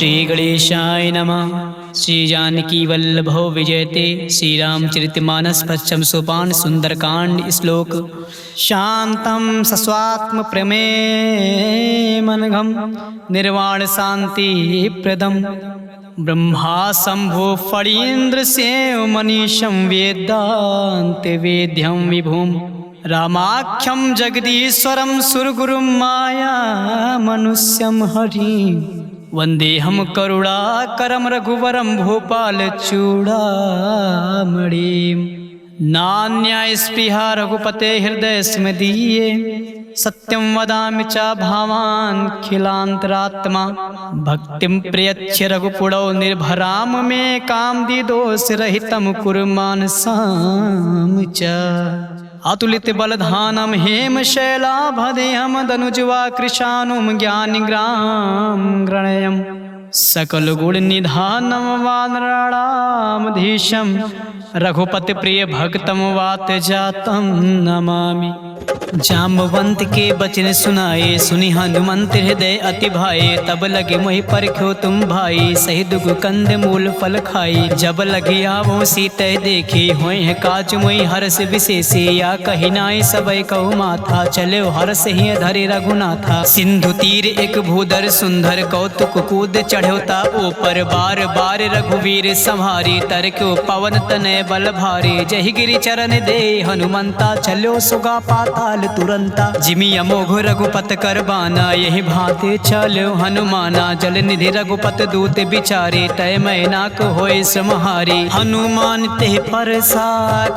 श्री गणेशाय नमः। श्री जानकी वल्लभो विजयते। श्री रामचरितमानस पश्चम सोपान सुंदरकांड श्लोक। शांतं सस्वात्म प्रमेमनघं निर्वाण शांति प्रदम ब्रह्मा शंभो फणीन्द्र सेव मनीषं वेदांत वेद्यं विभुम रामाख्यं जगदीश्वरं सुरगुरुं माया मनुष्यं हरिं वंदेहम करुणाकरं रघुवरं भूपाल चूड़ामणिं। नान्या स्पृहा रघुपते हृदय स्मदीये सत्यं वदामि च भावान् खिलान्तरात्मा भक्तिं प्रयच्छ रघुपुरौ निर्भराम मे कामदिदोषरहितं कुरु मानसां च। अतुलित बलधानं हेमशैलाभदेहं दनुज्वा कृशानुं ज्ञानिग्रां गणयं सकल गुण निधानं वानराणामधीशं रघुपति प्रिय भक्तम वात जातं नमामि। जाम्बवंत के बचन सुनाए सुनि हनुमंत हृदय अति भाए तब लगे मोहि परख्यो तुम भाई सही दुग कंद मूल फल खाई। जब लगे आवो सीते देखी होय है काज मोहि हर्ष विशेषे या कही नाई सबय कहु माथा चले हर्ष ही धरे रघुनाथा। सिंधु तीर एक भूधर सुंदर कौतुक कूद चढ़ोता ऊपर बार बार रघुवीर संहारी तरक्यो पवन तनय बल भारी। जहि गिरि चरण दे हनुमंता चलो सुगा पाताल तुरंता जिमि अमोघ रघुपत करबाना यही भांति चलो हनुमाना। जल निधि रघुपत दूत बिचारे तय मैनाक होय समहारी। हनुमान ते परसा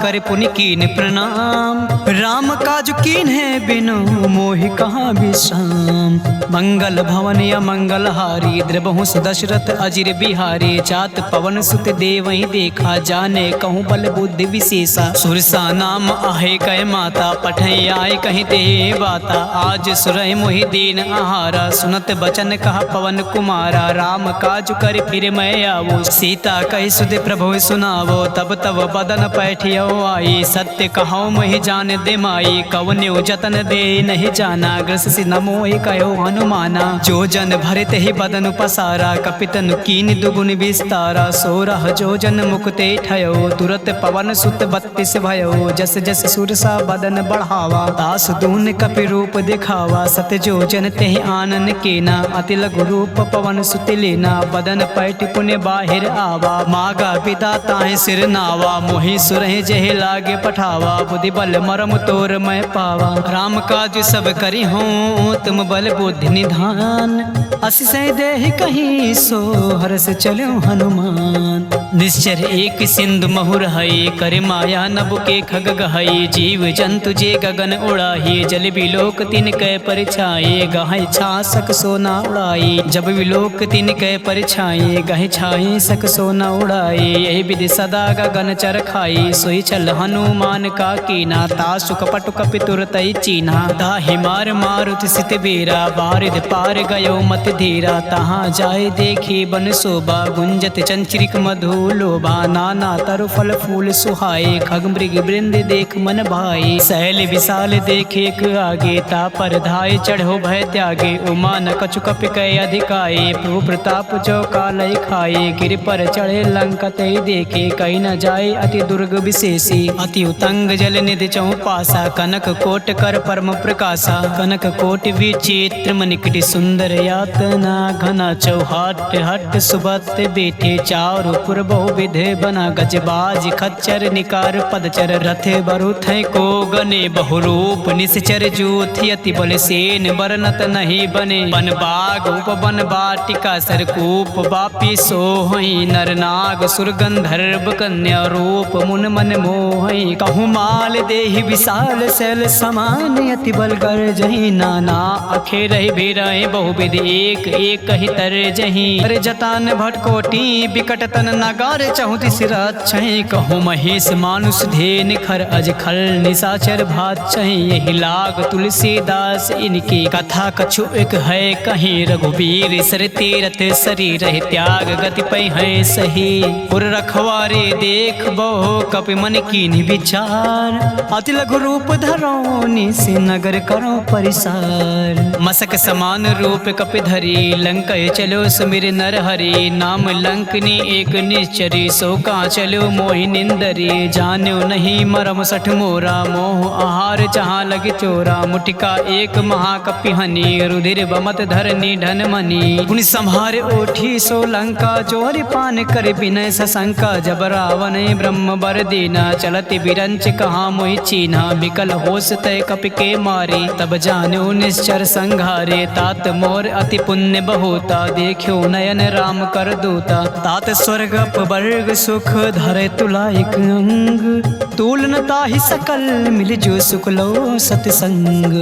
कर पुनि कीन प्रणाम राम काज कीन है बिनु मोहि कहाँ विश्राम। मंगल भवन अमंगल हारी द्रबहु दशरथ अजिर बिहारी। जात पवन सुत देवहि देखा जाने कहूँ बल बुद्धि विशेषा। सुरसा नाम आहे कह माता पठै आए कहीं दे बाता। आज सुरहि मोहि दीन आहारा सुनत बचन कहा पवन कुमारा। राम काज कर फिर मैं आवो सीता कहि सुध प्रभु सुनावो। तब तब बदन पैठियो आई सत्य कहो मोहि जान दे माई। कवन्यो जतन दे नहीं जाना ग्रस सि नमोहि कहो हनुमाना। जो जन भरत ही बदन पसारा कपितन कीन दुगुन विस्तारा। सोरह जो जन मुक्ते ठयो तुरत पवन सुत 32 भयो। जस जस सुरसा बदन बढ़ावा दास दून कपि रूप दिखावा। सत जो जन तेहि आनन केना अति लघु रूप पवन सुत लेना। बदन पैठ पुण्य बाहिर आवा मागा पिता ताहि सिर नावा। मोहि सुरहि जेहि लागे पठावा बुद्धि बल मरम तोर मैं पावा। राम काज सब करि हों तुम बल बुद्धि निधान असिसै देहि कहीं सो हरस चलो हनुमान। निश्चर एक सिंधु महुर हई कर माया नभ के खग गहई। जीव जंतु जे गगन उड़ाही जल विलोक तिन कै परछाई। गहै छासक सोना उड़ाई जब विलोक तिन कै परछाई। गहै छाई सक सोना उड़ाई यही विधि सदा गगन चर खाई। सोई चल हनुमान का कीना तासु कपट कपि तुरतै चीना। ताहि मार मारुति सित बेरा बारिद पार गयो मत धीरा। तहाँ जाय देखी बन शोभा गुंजत चंचरिक मधु लोभा। नाना तरु फल फूल सुहाए खग मृग वृंद देख मन भाई। शैल विशाल देखे एक आगे तापर धाय चढ़ो भय त्यागे। उमा न कछु कपि कै अधिकाए प्रभु प्रताप जो कालय खाए। गिर पर चढ़े लंकत देखे कहीं न जाए अति दुर्ग विशेषी। अति उतंग जल निधि चौपासा कनक कोट कर परम प्रकाशा। कनक कोट विचित्र मनिकट सुंदर यातना घना चौहाट हट सुबत बेटे। चारु पुर बहु विधे बना गजबाज खच्चर निकार पदचर। रथ बरुथ को गने बहुरूप निश्चर जूथि अति बल सेन बरनत नहीं बने। बन बाग उपवन बाटिका सरकूप बापी सोहई। नर नाग सुर गंधर्व कन्या रूप मुन मन मोहई। कहूँ माल देहि विशाल शैल समान अति बल गर्जहि। नाना अखेरहि बेरहि बहुविध एक एक ही तर जहि। अरे जतान भटकोटी बिकट तन नगार चहुति सिर छहि। कहीं कहूँ महेश मानुष धे निखर अज खल निशाचर भात चही यही लाग तुलसीदास इनकी कथा कछु एक है कहीं रघुबीर सर तीरथ शरीर रह त्याग गति पै है सही पुर रखवारे देख बहु कपि मन कीन्ही विचार अति लघु रूप धरो निस नगर करो परिसार मसक समान रूप कपि धरी लंकय चलो सुमिर नर हरि नाम लंकनी एक निश्चरी सो का चलो मोहि निंदरी जान्यो नहीं मरम सठ मोरा मोह आहार जहाँ लग चोरा मुटिका एक महाकपि हनी रुधिर बमत धरनी धन मनी पुनि संहार ओठी सो लंका जोरि पान कर बिनय सशंका जब रावण ब्रह्म बर दीना चलति बिरंच कहाँ मोहि चीन्हा बिकल होश तय कपि के मारे तब जान्यो निश्चर संघारे तात मोर अति पुण्य बहुता देखो नयन राम कर दूता तात स्वर्ग अपवर्ग सुख धरे तुला एक अंग तूलन ताहि सकल मिल जो सुख लो सतसंग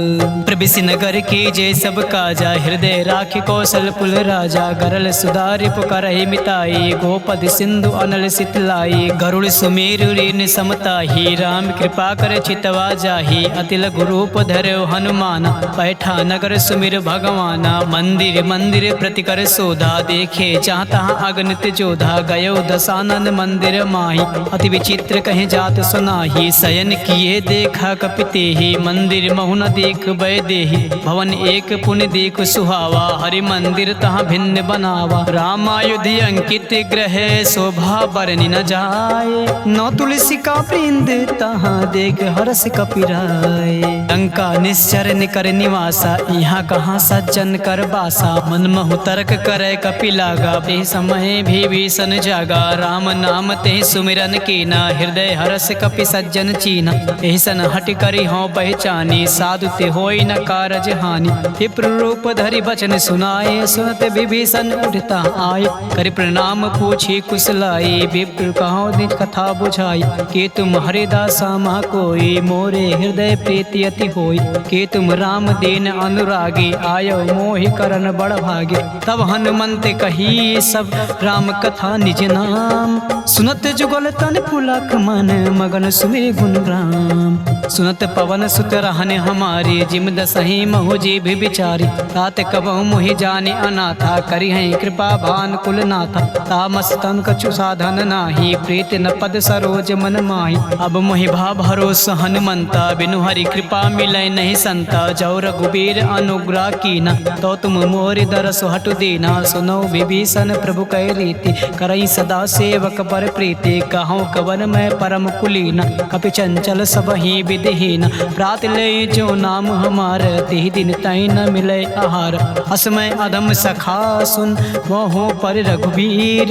प्रबिसि नगर के जय सब काजा हृदय राखि कौशल पुल राजा गरल सुधारि पुकारहि मिताई गोपद सिंधु अनल सितलाई गरुड़ सुमेरु ऋण समताहि राम कृपा कर चितवा जाहि अति लघु रूप धरो हनुमान बैठा नगर सुमिर भगवाना मंदिर मंदिर प्रति कर सोधा देखे जहाँ तहाँ अगणित जोधा गयो दशानन मंदिर माही अति विचित्र कहीं जात सुनाही शयन किए देखा कपिते ही मंदिर महु न देख बै देहि भवन एक पुण्य देख सुहावा हरि मंदिर तहाँ भिन्न बनावा रामायुधि अंकित ग्रह शोभा बरनि न जाए नौ तुलसी का वृंद तहाँ देख हरस कपिराय लंका निश्चर निकर निवासा यहाँ कहाँ सज्जन कर बासा मन महु तर्क करे कपि लागा बे समय भी भीषण जागा राम नाम ते सुमिरन कीना हृदय हरस कपि सज्जन चीना एहसन हट करी हो पहचानी साधु ते होई न कारज हानि विप्र रूप धरि बचन सुनाए सुनत विभीषण उठता आए कर प्रणाम पूछी कुशलाई विप्र कहो निज कथा बुझाई के तुम हरिदासा मा कोई मोरे हृदय प्रीति अति होई के तुम राम दीन अनुरागी आयो मोहि करन बड़ भागे तब हनुमंत कही सब राम कथा निज नाम सुनत जुगल तन पुलक मन मगन सुमिर गुण राम सुनत पवन सुत रहने हमारी जिम दसही महु जी भी बिचारी तात कबहु मोहि जाने अनाथा करी है कृपा भान कुल नाथा तामस तन कछु साधन नाही प्रीत न पद सरोज मन माही अब मोहि भा भरोस हनुमंता बिनु हरि कृपा मिलै नहीं संता जौ रघुबीर अनुग्रह कीना तो तुम मोरि दरस हटु दीना सुनो विभीषण प्रभु कै रीति करई सदा सेवक पर प्रीति कहूँ कवन में परम कुलीना कपि चंचल सब ही विधिहीन प्रात ले जो नाम हमार तिहि दिन तई न मिले आहार असमय अधम सखा सुन मोहो पर रघुबीर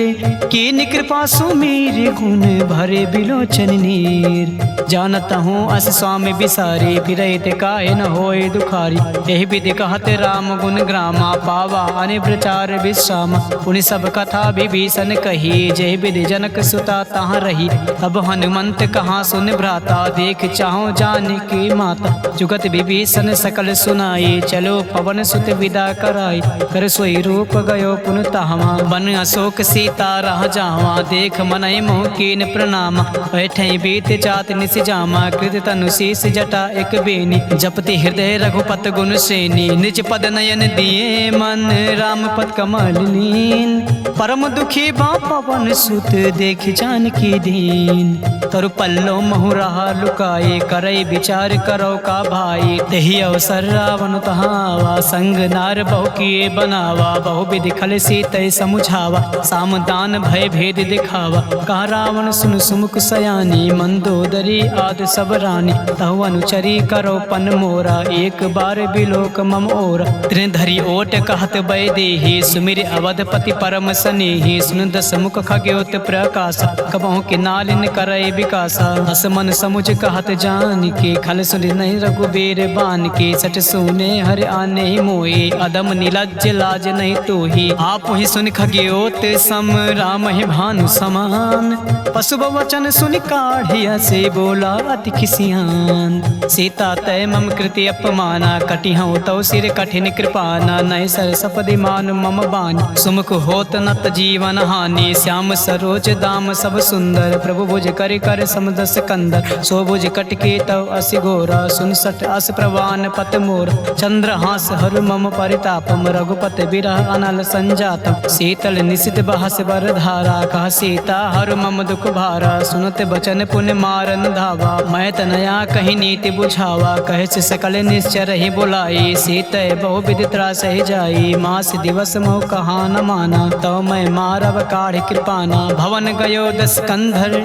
कीन कृपा सुमीर गुण भरे बिलोचन नीर जानत हूँ अस स्वामी बिसारी फिरैत काहे न होए दुखारी एहि विधि कहत राम गुण ग्रामा पावा अनि प्रचार विश्राम पुनि सब कथा विभीषण कही जय विधि जनक सुता तहाँ रही अब हनुमंत कहाँ सुन भ्राता देख चाहो जान की माता जुगत विभीषण सकल सुनाई चलो पवन सुत विदा कराई कर सोई रूप गयो पुन तहवा बन अशोक सीता रह जावा देख मनय मोह कीन प्रणाम बैठे बीत जात निस जामा कृत तनु शीस जटा एक बेनी जपति हृदय रघुपत गुण श्रेणी निज पद नयन दिए मन राम पद कमल लीन परम दुखी बा पवन सुत देख जान की दीन तरु पल्लो महु रहा लुकाए करई विचार करो का भाई तेहि अवसर रावण तहावा संग नार बहु किए बनावा बहु विधि खल सीतय समुझावा सामदान भय भेद दिखावा कहा रावण सुन सुमुख सयानी मंदोदरी आद सब रानी तहु अनुचरी करो पन मोरा एक बार बिलोक मम ओरा त्रिन धरी ओट कहत बै देहि सुमिर अवधपति परम सनेहि सुन दस मुख खग्योत प्रकाश कबहु के नालिन करय विकासा हस मन समुझ कहत जान के खल सुन नहीं रघुबीर बान के सट सुने हर आने मोए अदम नीलज लाज नहीं तो ही आप ही सुन खग्योत सम राम ही भानु समान पशु वचन सुन काढ़िया से बोला अति खिसियान सीता तय मम कृति अपमाना कटि हूँ तौ सिर कठिन कृपाना नय सर सपदि मान मम बानी सुमुख होत नत जीवन हानि श्याम सरोज दाम सब सुंदर प्रभु भुज कर कर समदस कंदर सो भुज कटके तव असि घोरा सुन सठ अस प्रवान पत मोर चंद्रहास हरु मम परितापम रघुपत बिरह अनल संजातम शीतल निशित बहस बर धारा कह सीता हरु मम दुख भारा सुनत बचन पुण्य मारन धावा मैं तनया कहीं नीति बुझावा कहे से सकल निश्चर ही बुलाई सीत बहु विधि त्रास ही जाई मास दिवस मोह कहा न माना तो मैं मारव काढ़ कृपाना भवन गयो दस कंधर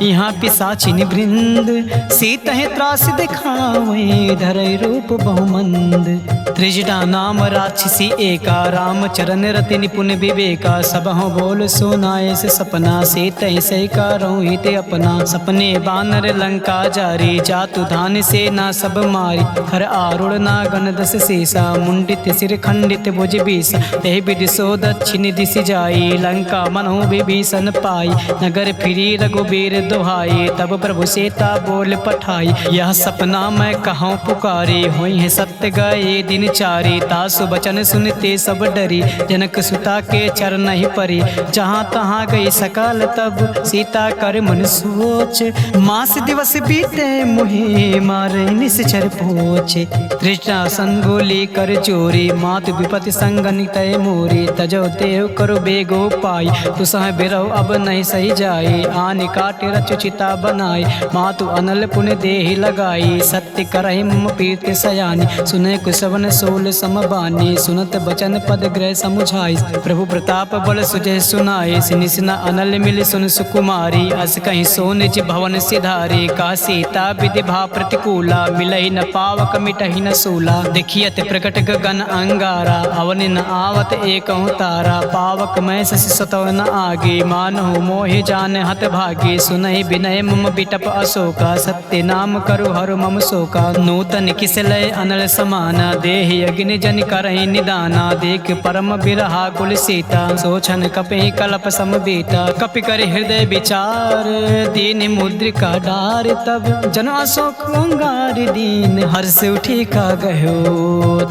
यहाँ पिसाचिन वृंद सीत है त्रास दिखावे धरय रूप बहुमंद त्रिजटा नाम राक्षसी एका राम चरण रति निपुण विवेका सब हो बोल सुनाए से सपना सीत से कारों हित अपना सपने बानर लंका जारी जातु धान से ना सब मारी हर आरुण नागन दस सीसा मुंडित सिर खंडित भुज बीसा ते विधि सो दक्षिण दिशि जाई लंका मनो विभीषण पाई नगर फिरी रघुबीर दुहाई तब प्रभु सीता बोल पठाई यह सपना मैं कहूँ पुकारी हुई है सत्य गए दिन चारी तासु बचन सुनते सब डरी जनक सुता के चरण ही परी जहाँ तहाँ गई सकाल तब सीता कर मन सोच मास दिवस बीते मुहे मारे निश्चर पोछे तृष्णा संगोली कर चोरी मातु विपति संगन तय मोरी तजो देव करो बेगो पाई तु सह बिरहो अब नहीं सही जाए आन काटे रचुचिता बनाई मातु अनल पुण्य देहि लगाई सत्य करहि मम पीत सयानी सुने कुसवन सोल समबानी सुनत बचन पद ग्रह समुझाई प्रभु प्रताप बल सुजय सुनाई सिनिसना अनल मिल सुन सुकुमारी अस कहीं सो निज भवन सिधारी का सीता विधि भा प्रतिकूला मिलहि न पावक मिटहि न सूला देखियत प्रकट गगन अंगारा अवन न आवत एक तारा पावक मैं शशि सतव न आगे मानहु मोहि जान हत भागे सुनहि विनय मम बिटप अशोका सत्य नाम करु हरु मम शोका नूतन किसलय अनल समाना देहि अग्नि जन करहि निदाना देख परम बिरहा कुल सीता सोचन कपि कल्प समबीता कपि कर हृदय विचार दीन मुद्रिका डार तब जन अशोक अंगार दीन हर्ष उठी का गयो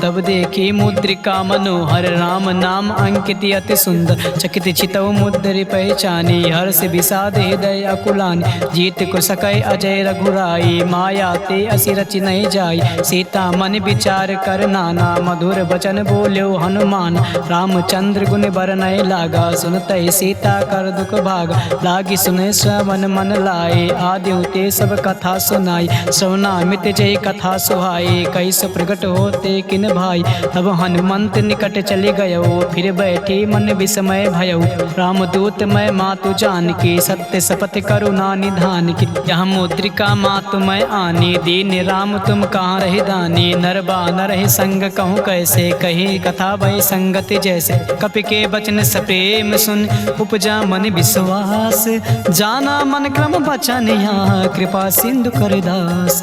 तब देखी मुद्रिका मनोहर राम नाम अंकित अति सुंदर चकित चितव मुद्रि पहचानी हर्ष विषाद हृदय अकुलानी जीत को सकय अजय रघुराई माया ते असि रचि नहीं जाई सीता मन विचार कर नाना मधुर बचन बोल्यो हनुमान रामचंद्र गुण बरनय लागा सुनतय सीता कर दुख भागा लागी सुने श्रवण मन लाए आदि ते सब कथा सुनाई श्रवणामित जय कथा सुहाए कैसो प्रकट होते किन भाई तब हनुमंत निकट चले गयो फिर बैठी मन विस्मय भयो रामदूत मैं मातु जान की सत्य सपथ करुणा निधान की यह मुद्रिका मातु मैं आनी दीन राम तुम कहाँ रही दानी नर बानर ही संग कहूँ कैसे कही कथा भई संगति जैसे कपि के बचन सप्रेम सुन उपजा मन विश्वास जाना मन क्रम बचन यहाँ कृपा सिंधु कर दास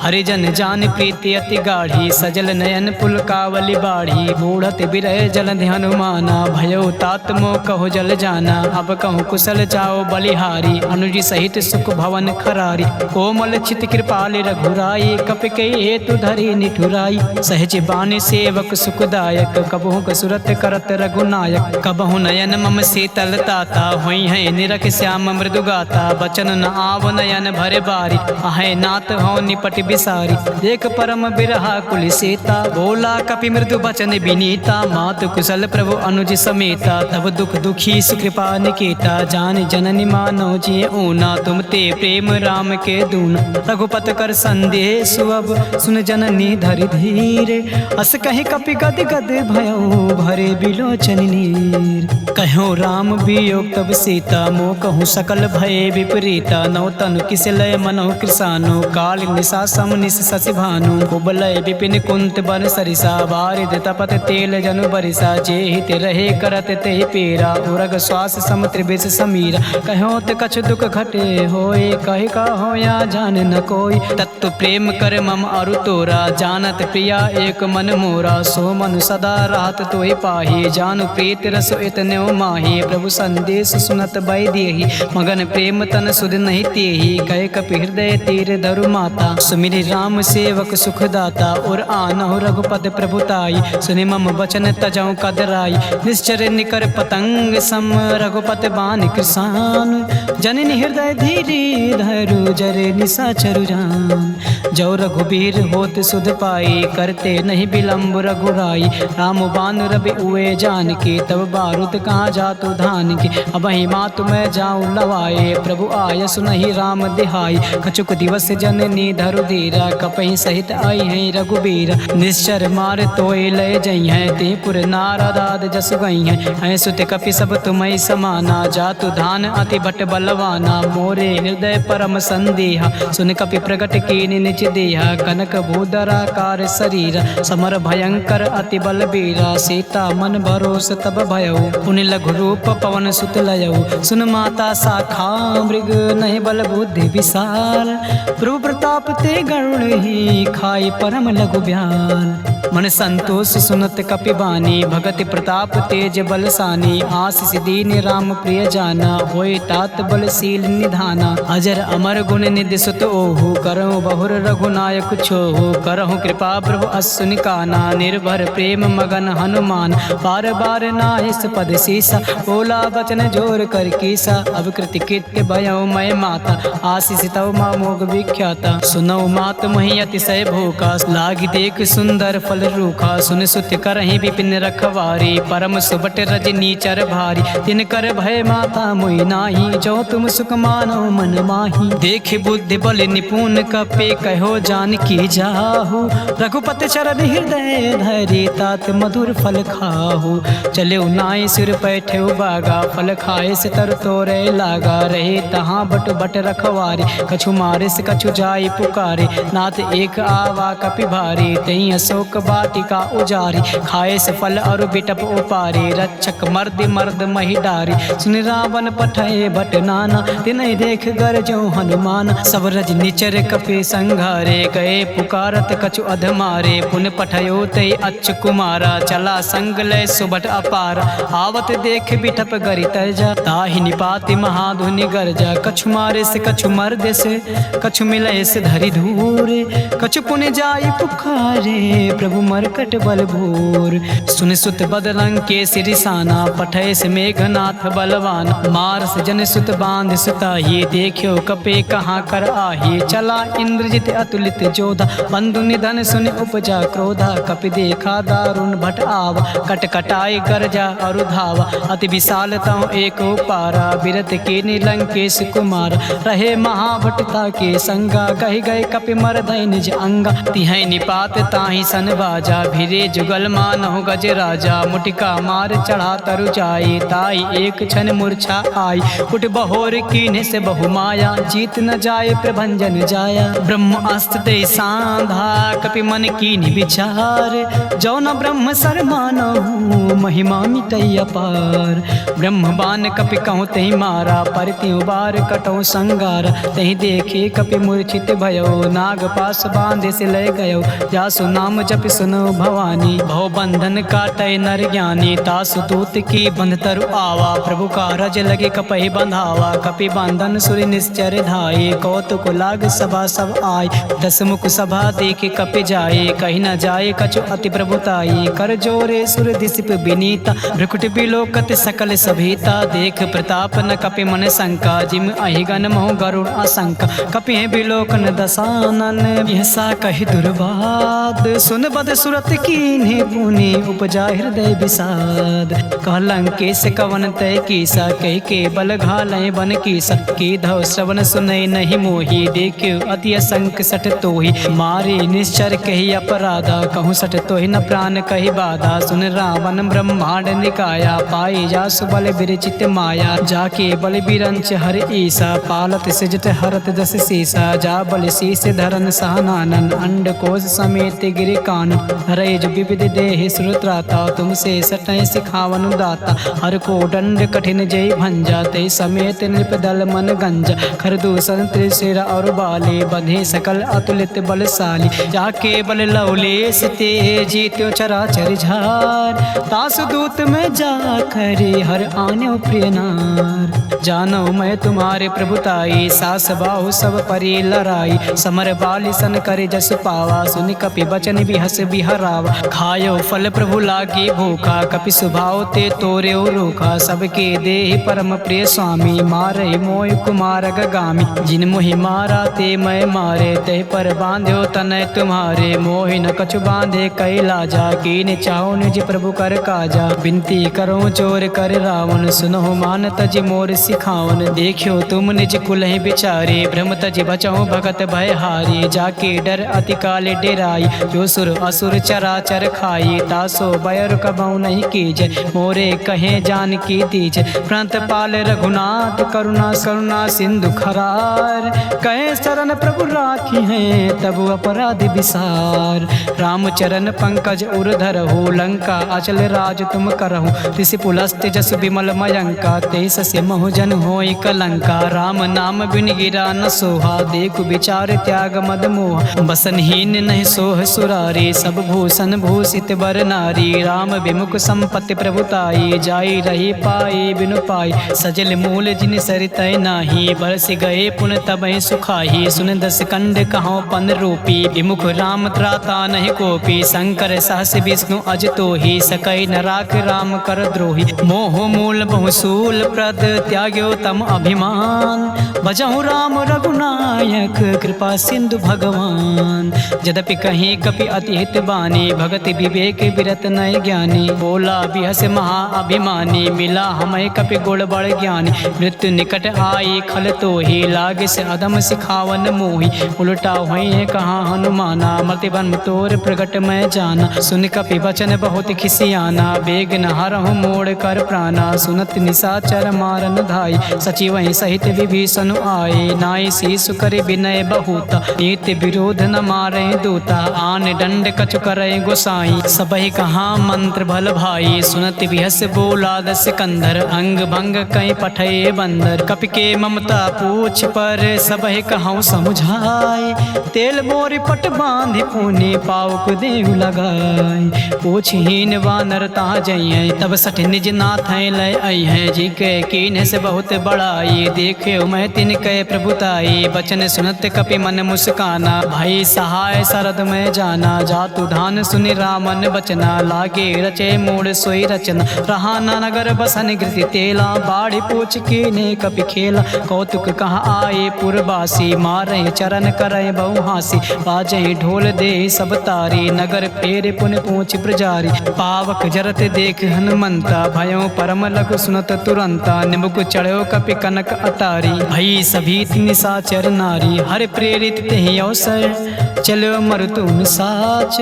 हरिजन जान प्रीति अति गाढ़ी सजल नयन पुलकावली बाढ़ी बूढ़त बिरह जल हनुमाना भयो तात मोह कहो जल जाना अब कहूँ कुशल जाओ बलिहारी अनुजी सहित सुख भवन खरारी कोमल चित कृपाल रघुराई कपि के हेतु धरी निठुराई सहज बानी सेवक सुखदायक कबहु कसुरत करत रघुनायक कबहु नयन मम शीतल ताता हुई है निरख श्याम मृदु गाता बचन न आव नयन भरे बारी आहे नाथ हो निपट बिसारी देख परम बिरहा कुल सीता बोला कपि मृदु बचन विनीता मातु कुशल प्रभु अनुज समेता तब दुख दुखी सुकृपा निकेता जान जननी मानो जी ऊना तुम ते प्रेम राम के दूना रघुपत कर संदेह सुअब सुन जननी धरि धीरे अस कहि कपि गद गद भयो भरे बिलोचन नीर कहो राम वियोग तब सीता मोह कहूँ सकल भय विपरीता नौ तनु किस लय मनो कृसानो काल निशा सम निश शशि भानु कुबलय विपिन कुंत बन सरिसा बारिद तपत तेल जनु बरिसा जे हित रहे करत ते पेरा उरग श्वास सम त्रिविश समीरा कहो त कछु दुख घटे होए कहि का हो या जान न कोई तत्व प्रेम कर मम अरु तोरा जानत प्रिया एक मन मोरा सो मन सदा रात तोहि पाही जानु प्रीत रस इतने माही प्रभु संदेश सुनत बै देहि मगन प्रेम तन सुध नहीं तेहि कह कपि हृदय तीर धरु माता सुमिरि राम सेवक सुखदाता और आनहु रघुपद प्रभुताई सुनि मम वचन तजौ कदराई निश्चर निकर पतंग सम रघुपत बान कृसान जान, जननी हृदय धीरे धरु जरे निशाचरु जान। जो रघुबीर होत सुध पाई, करते नहीं विलम्ब रघुराई। राम बान रवि उए जान की, तब बारूद कहाँ जातु धान की। अब ही मातु मैं जाऊँ लवाए, प्रभु आय सुनहि राम दिहाई। कछुक दिवस जननी धरु धीरा, कपहि सहित आई है रघुबीर। निश्चर मार तोय लय जई हैं, ते पुर नारदाद जस गई हैं। हैं सुत कपि सब तुम्हें समाना, जातु धान अति भट बलवाना। मोरे हृदय परम संदेहा, सुन कपि प्रगट कीनि निज देहा। कनक भूधराकार शरीर, समर भयंकर अति बलबीरा। सीता मन भरोस तब भयउ, पुनि लघु रूप पवन सुत लयउ। सुन माता शाखा मृग, नहीं बल बुद्धि विशाल। प्रभु प्रताप ते गरुड़ ही, खाई परम लघु ब्याल। मन संतोष सुनत कपि बानी, भगति प्रताप तेज बलसानी। आशीष दीन राम प्रिय जाना, होय तात बलशील निधाना। अजर अमर गुण निधि सुत ओहु, करहु बहुर रघुनायक छोहु। करहु कृपा प्रभु असुनि काना, निर्भर प्रेम मगन हनुमान। बार बार नाहिस पद सीसा, बोला बचन जोर कर कीसा। अब कृति कृत्य भयउ मैं माता, आशीष तव मोग विख्याता। सुनौ मात मही अतिशय भूखा, लागी देख सुंदर फल रूखा। सुन सुत करहि विपिन रखवारी, परम सुबट रजनी चर भारी। तिन कर भय माता मोहि नाही, जो तुम सुख मानो मन माही। देख बुद्धि बल निपुण कपे, कहो जानकी जाहु। रघुपति चरण हृदय धरि, तात मधुर फल खाहु। चले नाई सिर पैठे बागा, फल खाए से तर तोरे लागा। रहे तहाँ बट बट रखवारी, कछु मारे से कछु जाई पुकारे। नाथ एक आवा कपि भारी, तई अशोक वाटिका उजारी। खाए से फल और बिटप उपारी, रक्षक मर्द मर्द मही डारी। सुन रावण पठय भट नाना, तिनहि देख गरजो हनुमान। सब रज निचर कपि संघारे, गए पुकारत कछु अधमारे। पुन पठयो तय अच्छ कुमारा, चला संग लय सुबट अपार। आवत देख बिटप गरि तजा, ताहि निपाति महाधुनि गरजा। कछु मारे से कछु मर्द से, कछु मिलय से धरि धूरे। कछु पुन जाई पुकारे, प्रभु मरकट बल भूर। सुन सुत बदलंग के सिरिसाना, पठय से मेघनाथ बलवान। मार से जन सुत बांध सुताही, देखियो कपे कहाँ कर आही। चला इंद्रजित अतुलित जोधा, बंधु निधन सुन उपजा क्रोधा। कपि देखा दारुण भट आवा, कट कटाई गरजा और धावा। अति विशाल तव एक पारा, बिरत के नीलंकेश कुमार। रहे महाभटता के संगा, कहि गए कपि मरदय निज अंगा। तिहै निपात ताहि सन बाजा, भिरे जुगल मानहु गज राजा। मुटिका मार चढ़ा तरु जाई, ताई एक क्षण मूर्छा आई। उठ बहोर कीन्हे से बहु माया, जीत न जाए प्रभंजन जाया। ब्रह्म अस्त्र दे सांधा, कपि मन कीन्हि विचार। जो न ब्रह्म सर मानहु, महिमा मितई अपार। ब्रह्म बान कपि कहूँ तहि मारा, पर त्यों बार कटौ संगारा। तहि देखे कपि मूर्छित भयो, नाग पास बांधे से लय गयो। जासु नाम जप सुनो भवानी, भव बंधन काटय नर ज्ञानी। तासु दूत की बंध तरु आवा, प्रभु का रज लगे कपहि बंधावा। कपि बंधन सुर निश्चर धाये, कौतुक लाग सभा सब आय। दस मुख सभा देखे कपि जाए, कहीं न जाए कछु अति प्रभुताई। कर जोरे सुर दिसिप विनीता, भ्रुकुट बिलोकत सकल सभीता। देख प्रताप न कपि मन शंका, जिम अहिगन मोह गरुड़ आशंका। कपि बिलोकन दसानन, यसा कहि दुर्वाद। सुन बद सुरत कीन्हे पुनि, उपजा हृदय विषाद। कहलंकेश कवन तय कीसा, कह के बल घालय बन कीसा। की धव श्रवण सुनय नहीं मोही, देखियो अति असंक सठ तोहि। मारे निश्चर कही अपराधा, कहूँ सठ तोहि न प्राण कही बाधा। सुन रावण ब्रह्मांड निकाया, पाई जासु बल विरचित माया। जाके बल बिरंच हर ईसा, पालत सिजत हरत दस सीसा। जा बल शीस धरन सहनानन, अंड कोश समेत गिरि कान। रेज विविध देहि श्रुत्राता, तुमसे सटय सिखावन दाता। हर को दंड कठिन जय भंजा, ते समेत नृप दल मन गंजा। खरदूषण त्रिशिर और बाले, बंधे सकल अतुलित बलशाली। जाके बल लवलेश ते, जीत्यो चराचर झार। तासु दूत में जा करे, हर आन्यो प्रिय नार। जानो मैं तुम्हारे प्रभुताई, सास बाहु सब परि लड़ाई। समर बाली सन करे जस पावा, सुनि कपि बचन भी हस हर्ष बिहरावा। खायो फल प्रभु लागी भूखा, कपि स्वभाव ते तोरे रूखा। सबके देहि परम प्रिय स्वामी, मारे मोहि कुमार गामी। जिन मोहि मारा ते मैं मारे, ते पर बांध्यो तनय तुम्हारे। मोहि न कछु बांधे कैलाजा, कीन चाहो निज प्रभु कर काजा। बिनती करो चोर कर रावण, सुनो मान तज मोर सिखावन। देखियो तुम निज कुलहि बिचारे, भ्रम तज बचो भगत भय हारी। जाके डर अति काल डेराई, जो सुर असुर चराचर खाई। तासो बयर कबहु नहीं कीजय, मोरे कहे जान की दीजय। प्रांत पाल रघुनाथ करुणा करुणा सिंधु खरार। कहे शरण प्रभु राखी हैं, तब अपराध विसार। रामचरण पंकज उर धरहु, लंका अचल राज तुम करहु। तिसि पुलस्त्य जस विमल मयंका, तेस से महु जन होई कलंका। राम नाम बिन गिरा न सोहा, देखु विचार त्याग मद मोहा। बसनहीन नहीं सोह सुरारी, सब भूषण भूषित बर नारी। राम विमुख संपत्ति प्रभुताई, जाई रही पाई बिनु पाई। सजल मूल जिन सरितय नाही, बरस गए पुन तबहि सुखाही। सुन दस कंड कहो पन रूपी, विमुख राम त्राता नहीं कोपी। शंकर सहस विष्णु अज तोहि, सकई न राख राम कर द्रोही। मोह मूल बहुसूल प्रद, त्याग्यो तम अभिमान। भजहु राम रघुनायक, कृपा सिंधु भगवान। यद्यपि कहीं कपि अति हित बानी, भगति विवेक विरत नय ज्ञानी। बोला बिहस महा अभिमानी, मिला हमें कपि गुण बड़ ज्ञानी। मृत्यु निकट आई खल तोहि, लागे से अधम सिखावन मोहि। उल्टा हुई है कहाँ हनुमाना, मति बन तोर प्रगट मैं जाना। सुन कपि वचन बहुत खिसियाना, बेग न हरहु मोड़ कर प्राणा। सुनत निशाचर मारन धाई, सचिव सहित विभीषण आए। नाई शीसु कर विनय बहुता, नीति विरोध न मारे दूता। आन दंड कछु करे गोसाई, सबहि कहा मंत्र भल भाई। सुनत बिहस बोला दस कंधर, अंग भंग कई पठे बंदर। कपि के ममता पूछ पर, सबहि कहूँ समुझाए। तेल मोरी पट बांधि पुनि, पाउक देहु लगाए। पूछहीन वानर ता जइयै, तब सठ निज नाथ लय अइहै। जी के कीन्ह से बहुत बड़ाई, देखे मैं तिनके प्रभुताई। बचन सुनत कपि मन मुस्काना, भाई सहाय शरद में जाना। जातु धान सुनि रामन बचना, लागे रचे मूड सोई रचना। रहा ना नगर बसन गृति तेला, बाढ़ी पूछ कीने कपि खेला। कौतुक कहाँ आए पुरबासी, मारे चरण करे बहु हासी। बाजे ढोल दे सब तारी, नगर फेर पुन पूछ प्रजारी। पावक जरत देख हनुमंता, भयो परम लघु सुनत तुरंता। निमुख चढ़ो कपि कनक अटारी, भई सभी निशाचर नारी। हर प्रेरित तेहि अवसर, चलो मरुतुम साच।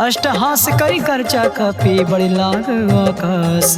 अष्टहास करि करचा कपि, बड़ि लाग आकाश।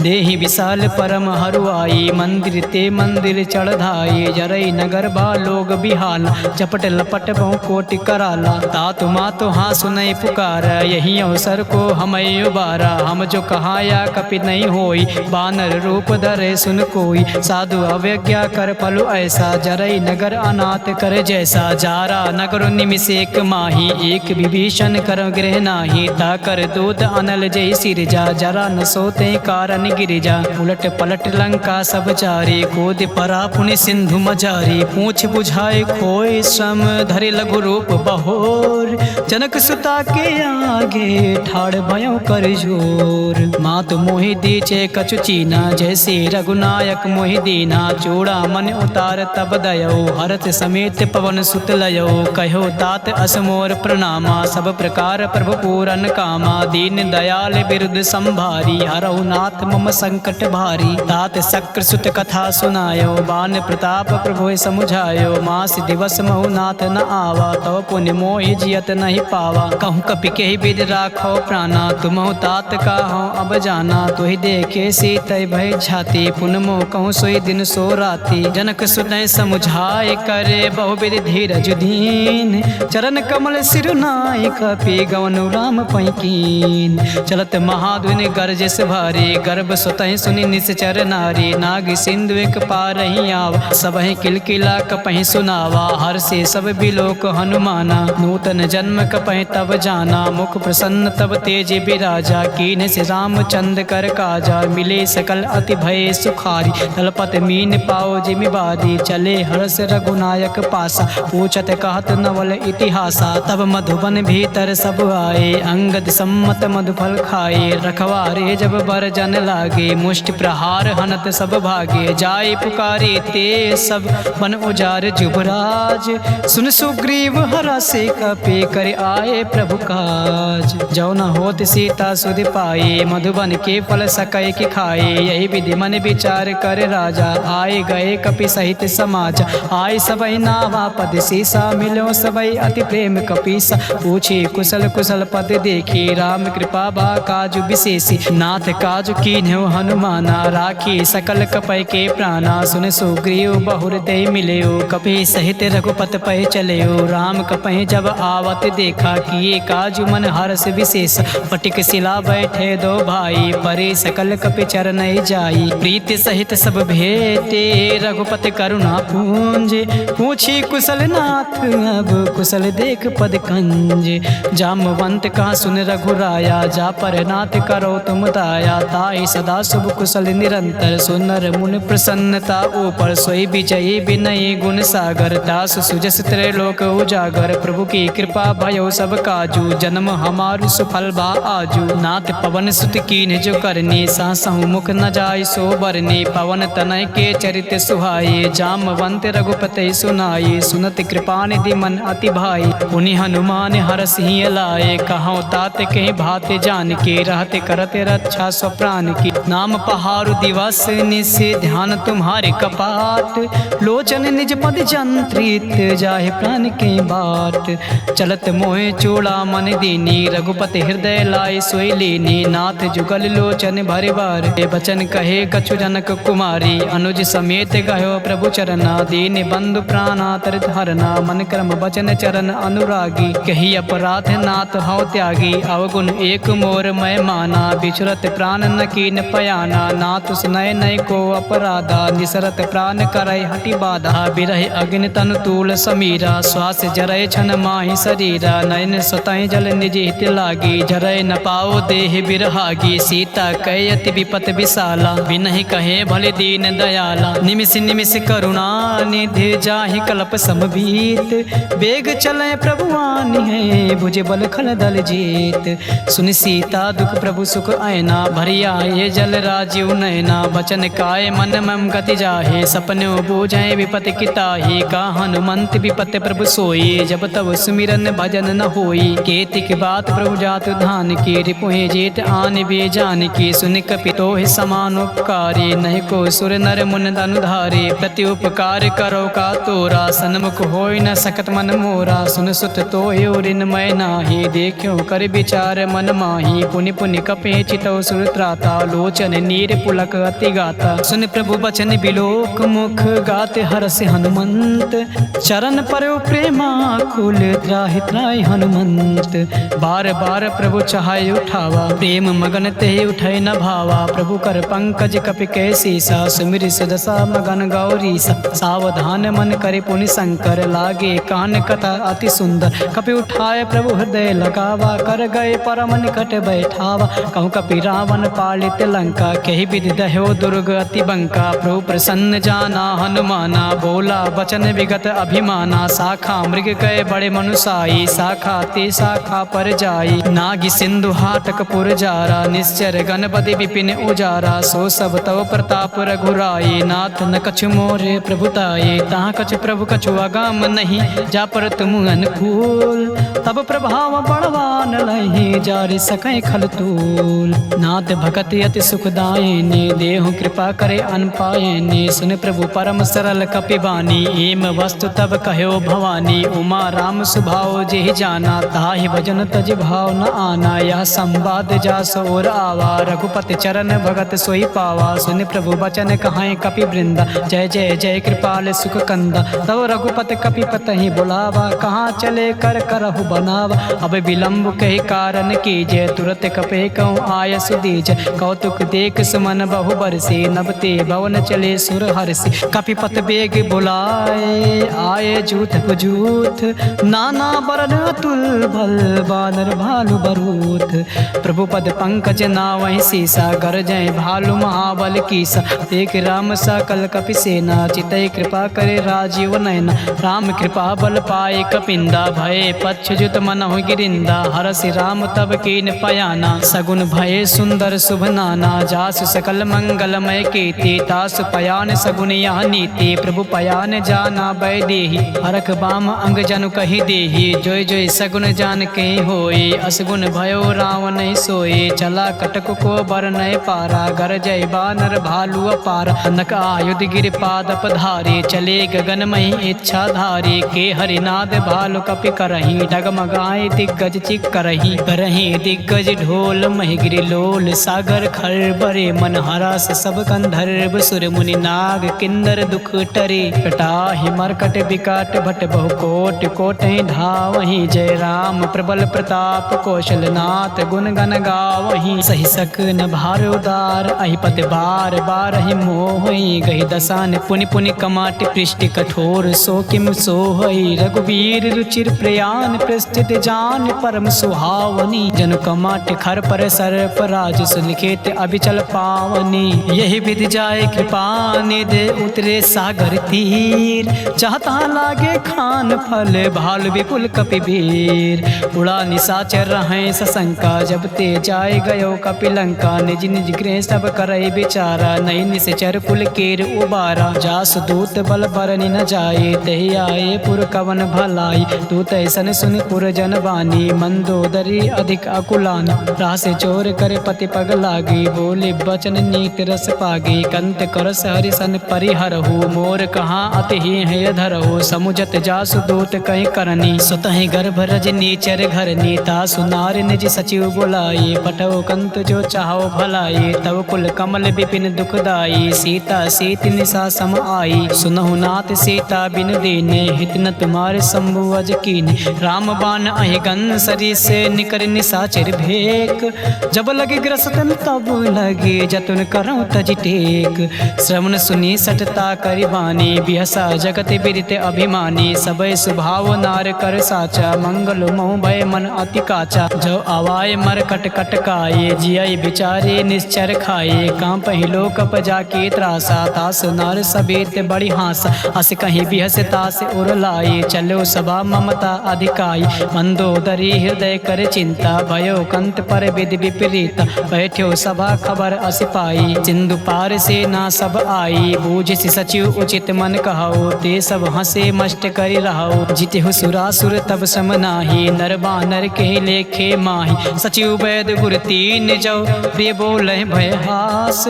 देहि विशाल परम हरुआई, मंदिर ते मंदिर चढ़धाई। जरई नगर बा लोग बिहाला, चपट लपट बहु कोटि कराला। तातु मातु हाँ सुनई पुकार, यही अवसर को हमें उबारा। हम जो कहाया कपि नहीं होई, बानर रूप धरे सुन कोई। साधु अवज्ञा कर फलु ऐसा, जरई नगर अनाथ कर जैसा। जारा नगर निमिष एक माही, एक विभीषण कर गृह नाही। ताकर दूत अनल जय सिरजा, जरा न सोते कारण गिरिजा। उलट पलट लंका सब चारी, कोद परा पुनि सिंधु मजारी। पूछ बुझाए खोए श्रम, धरे लघु रूप बहोर। जनक सुता के आगे, ठाड़ भयो कर जोर। मातु मोहि दीचे कछु चीना, जैसे रघुनायक मोहि दीना। चूड़ा मन उतार तब दयो, हरत समेत पवन सुत लयो। कहो तात असमोर प्रणामा, सब प्रकार प्रभु पूरन कामा। दीन दयाल बिरुद संभारी, हरहु नाथ मम संकट भारी। तात शक्र सुत कथा सुनायो, बान प्रताप प्रभु समुझायो। मास दिवस महु नाथ न आवा, तव पुण्य मोहि जियत नहीं पावा। कहूँ कपि केहि विद राखो प्राणा, तुमहु तात काहू अब जाना। तुहि देखे सीतय भय झाती, पुन मोह कहूँ सोई दिन सो राती। जनक सुनय समुझाय करे, बहुविध धीरज दीन। चरण कमल सिरुनाय, कपि गवनु राम पैकीन। चलत महाध्वनि गरजस भारी, गर्भ सुतहि सुनि निश्चर नारी। नाग सिंधु एक पारहि आवा, सबहि किलकिला कपहि सुनावा। हर से सब बिलोक हनुमाना, नूतन जन्म कपहि तब जाना। मुख प्रसन्न तब तेज बिराजा, कीन्ह से रामचंद्र कर काजा। मिले सकल अति भय सुखारी, तलपत मीन पाओ जिमि बारी। चले हर्ष रघुनायक पासा, पूछत कहत नवल इतिहासा। तब मधुबन भी भीतर सब आए, अंगद सम्मत मधुफल खाए। रखवारे जब बरजन लागे, मुष्टि प्रहार हनत सब भागे। जाए पुकारे ते सब बन उजार जुबराज, सुन सुग्रीव हरा से कपे कर आए प्रभु काज। जो न होत सीता सुध पाए, मधुबन के फल सकै कि खाए। यही विधि मन विचार कर राजा, आए गए कपि सहित समाज। आए सबई नावा पद सीसा, मिलो सबई अति प्रेम कपीसा। पूछे कुशल कुशल पद देखी, राम कृपा बा काजु विशेषी। नाथ काजु कीन्ह्यो हनुमाना, राखी सकल कपय के प्राणा। सुन सुग्रीव बहुर दे मिलेओ, कपि सहित रघुपत पै चलेओ। राम कपहि जब आवत देखा, किए काजु मन हर्ष विशेष। पटिक शिला बैठे दो भाई, परे सकल कपि चरण जाई। प्रीति सहित सब भेटे, रघुपति करुणा पूंज। पूछी कुशल नाथ अब कुशल देख पद कंज। जामवंत कहा सुन रघुराया, जा पर नाथ करो तुम दाया। ताहि सदा शुभ कुशल निरंतर, सुनर मुन प्रसन्नता ऊपर। सोई विजयी विनयी गुण सागर, दास सुजस त्रैलोक उजागर। प्रभु की कृपा भयो सब काजू, जन्म हमारु सुफल बा आजू। नाथ पवन सुत कीन्ह जो करनी, सासहु मुख न जाय सो बरनी। पवन तनय के चरित सुहाए, जामवंत रघुपति सुनाए। सुनत कृपा निधि मन अति भाई, पुनि हनुमान हरस ही लाए। कहौं तात कहीं भात जान के, रहते करते रक्षा स्व प्राण की। नाम पहारु दिवस निस, ध्यान तुम्हारे कपाट। लोचन निज पद जंत्रित, जाहे प्राण के बाट। चलत मोहे चूड़ा मन दीनी, रघुपति हृदय लाए सोई लीनी। नाथ जुगल लोचन भरे बार, बचन कहे कछु जनक कुमारी। अनुज समेत गयो प्रभु चरना, दीन बंधु प्राणातर हरना। मन क्रम बचन चरण अनुरागी, कही अपराध नाथ हौ त्यागी। अवगुण एक मोर मैं माना, बिछुरत प्राण न कीन पयाना। नाथ सुनय नय को अपराधा, निसरत प्राण करय हटि बाधा। बिरहि अग्नि तनु तूल समीरा, श्वास जरय छन माहि शरीरा। नयन स्वतः जल निज हित लागी, जरय न पाओ देह बिरहागी। सीता कय अति विपत विशाला, बिनहि कहे भले दीन दयाला। निमिष निमिष करुणा निधि, जाहि कल्प समबीत। बेग चले प्रभु आनि है, भुज बल खल दल जीत। सुन सीता दुख प्रभु सुख आयना, भरी आए जल राजीव नयना। बचन काय मन मम गति जाहे, सपनो बूझे विपत किताही। का हनुमंत विपत प्रभु सोई, जब तब सुमिरन भजन न होई। केतिक बात प्रभु जात धान की, रिपुहि जेठ आन बे जान की। सुन कपितोहि समान उपकारी, नहीं को सुर नर मुन अनुधारे। प्रति उपकार करो का तोरा, सन्मुख होय न सकत मन मोरा। सुन सुत तोहि ऋण मैं नाही, देखो कर विचार मन माही। पुनि पुनि कपे चितौ सुर त्राता, लोचन नीर पुलक अति गाता। सुन प्रभु बचन बिलोक मुख, गाते हरस हनुमंत। चरण परयो प्रेमा कुल, त्राहि त्राहि हनुमंत। बार बार प्रभु चाहे उठावा, प्रेम मगन ते उठै न भावा। प्रभु कर पंकज कपि कै सीसा, सुमिरि सुदशा मगन गौरीसा। सावधान मन करे पुनि शंकर, लागे कान कथा अति सुंदर। कपि उठाए प्रभु हृदय लगावा, कर गए परम निकट बैठावा। कहूँ कपि रावण पालित लंका, कही विधि दह्यो दुर्ग अति बंका। प्रभु प्रसन्न जाना हनुमाना, बोला बचन विगत अभिमाना। शाखा मृग कय बड़े मनुसाई, शाखा ते शाखा पर जाई। नागी सिंधु हाटक पुर जारा, निश्चर गणपति विपिन उजारा। सो सब तव प्रताप रघुराई, नाथ न कछु मोरे प्रभुताई। तहाँ कछु प्रभु कछु अगाम नहीं, जा पर तुम अनुकूल। तब प्रभाव बड़वान लहि, जारि सकै खल तूल। नाथ भगत अति सुखदायिनी, देहु कृपा करे अन पायिनी। सुन प्रभु परम सरल कपि बानी, एम वस्तु तब कह्यो भवानी। उमा राम सुभाव जेहि जाना, ताहि भजन तज भाव न आना। यह संवाद जास और आवा, रघुपति चरण भगत सोई पावा। सुन प्रभु बचन कहाय कपि वृंदा, जय जय जय कृपाल सुख कंदा। तब रघुपति कपि पतहि बुलावा, कहाँ चले कर करहु बनावा। अब विलंब कही कारण कीजय, तुरत कपे कहूँ आय सुदीज। कौतुक देख सुमन बहु बरसी, नबते भवन चले सुर हरसी। कपिपत बेग बुलाए, आए जूथ पुजूथ। नाना बरन अतुल भल, बानर भालु बरूथ। प्रभु पद पंकज नावहि सीसा, गरजय भालु महाबल कीसा। देख राम सकल कपि सेना, चितै कृपा करे राजीव नयना। राम कृपा बल पाए कपिंदा, भय पक्ष जुत मनहु गिरिंदा, हरसि राम तब कीन पयाना। सगुन भये सुंदर शुभ नाना, जासु सकल मंगलमय कीर्ति। तासु पयान सगुन यह नीति, प्रभु पयान जाना बैदेही। हरख बाम अंग जनु कही देही, जोय जोय सगुन जान के होई। असगुन भयो रावण सोए, चला कटक को बर नय पारा। गर जय बानर भालु अपार, नक आयुध गिर पादप धारे। चले गगन मही इच्छा धारे, के हरिनाद भालु कपि करही। डगमगाए दिग्गज चिक करही, करही दिग्गज ढोल मही गिरि लोल। सागर खरबरे मन हरस, सब गंधर्व सुर मुनि नाग किन्नर दुख टरे। कटाहि मरकट विकट भट बहु कोट, कोटहि धावहि। जय राम प्रबल प्रताप कौशलनाथ, गुण गण गावहि। सहि सकन भार उदार, अहिपत बार बार ही मोहि। गहि दसान पुनि पुनि कमाट पृष्ठ कठोर, सो किम सोहई। रघुवीर रुचिर प्रयान, पृष्ठित जान परम सुहावनी। जनु कमाट खर पर सर्प राज, सुनिकेत अभिचल पावनी। यही विधि जाय कृपा निधे, उतरे सागर तीर। चाहता लागे खान फल, भाल विपुल कपिवीर। उड़ा निशाचर रहें सशंका, जब ते जाय गयो कपिलंका। निज निज गृह सब करई बिचारा, नहीं निश्चर कुल केर उबारा। जास दूत बल बरनि न जाए, तहि आए पुर कवन भलाई। दूत ऐसन सुन पुर जन बानी, मंदोदरी अधिक अकुलानी। रास चोर करे पति पग लागी, बोले बचन नीत रस पागी। कंत करस हरिसन परिहरहु, मोर कहाँ अति है धरहु। समुझत जासु दूत कहीं करनी, सुतहि गर्भ रजनी चर घरनी। तासु नार निज सचिव बुलाई, पटव कंत जो चाहो भलाई। तब कुल कमल विपिन दुखदाई, सीता सीत निशा सम आई। सुनहु नाथ सीता बिन दीने, हित न तुम्हारे शंभु अज कीने। राम बाण अहि गन सरी से, निकर निशाचर भेक। जब लगे ग्रसतन तब लगे, जतन करऊं तज टेक। श्रवण सुनी सटता करिबानी, बिहसा जगत बिदित अभिमानी। सबय सुभाव नार कर साचा, मंगल मोह भय मन अति काचा। जो आवाय मर कट कटकाए, जिय बिचारे निश्चर खाए। कांपहि लोक जाके त्रासा, तास नार सቤत बड़ी हास। अस कहीं बिहस तास उर लाए, चलो सभा ममता अधिकाई। मंदोदरी हृदय कर चिंता, भयो कंत पर विधि विपरीत। बैठ्यो सभा खबर अस पाई, सिंधु पार से ना सब आई। बूझि सचिव उचित मन कहाओ, ते सब हंसे मष्ट करि रहाओ। जिते सुरासुर तब सम नाही, नर बानर के लेखे माही। सचिव वैद गुर तीन जो, प्रिय बोले भय हास।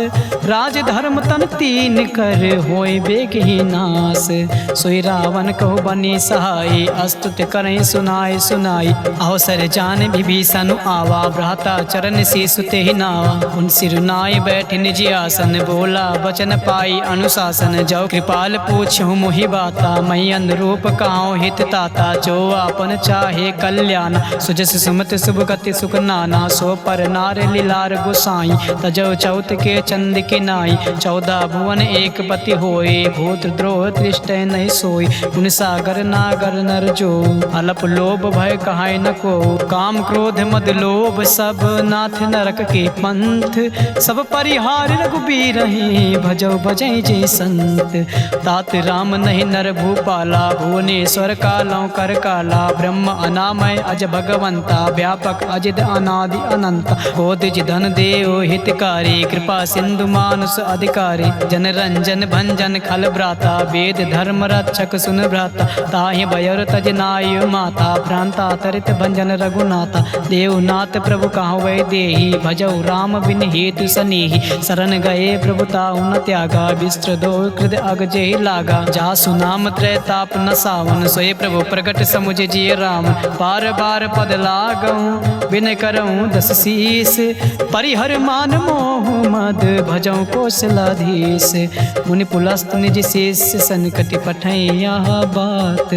राज धर्म तन तीन कर, होय बेग ही नास। सोई रावण कहो बनी सहाय, अस्तुत करें सुनाय सुनाई। अवसर जान विभीषण आवा, भ्राता चरण से सुते ही नावा। उन सिर नाय बैठ निज आसन, बोला बचन पाई अनुशासन। जो कृपाल पूछूं मोहि बाता, मई अनुरूप काहू हित ताता। जो आपन चाहे कल्याण, सुजस सुमत शुभ गति सुख नाना। सो पर नार लीलार गोसाई, तजो चौथ के चंद के नाई। 14 भुवन एक पति होए, भूत द्रोह त्रिष्ट नहीं सोई। गुण सागर नागर नर जो, अलप लोभ भय कहाय न को। काम क्रोध मद लोभ सब, नाथ नरक के पंथ। सब परिहार रघुबीर रही, भजो भजै जय संत। तात राम नहीं नर भूपाला, भुवनेश्वर कालों कर काला। ब्रह्म अनामय अज भगवंता, व्यापक अजिद अनादि अनंत। कोदिज धन देव हितकारी, कृपा सिंधु मानुष अधिकारी। जन रंजन भंजन खल भ्राता, वेद धर्म रक्षक सुन भ्राता। ताहि भयर तज नाय माता, प्रांता तरित भंजन रघुनाथा। देवनाथ प्रभु कहाँ वै देही, भजौ राम बिन हेतु सनेही। शरण गए प्रभु ताहु न त्यागा, विस्त्र दो कृद अग जेहि लागा। जासु नाम त्रैताप न सावन, सोए प्रभु प्रगट समुझ जिय राम। बार बार पद लागऊं, बिन करऊं दस शीस। परिहर मान मोह मद, भजौ कौशलाधीश। मुनि पुलस्त निज शेष, संकट पठै यह बात।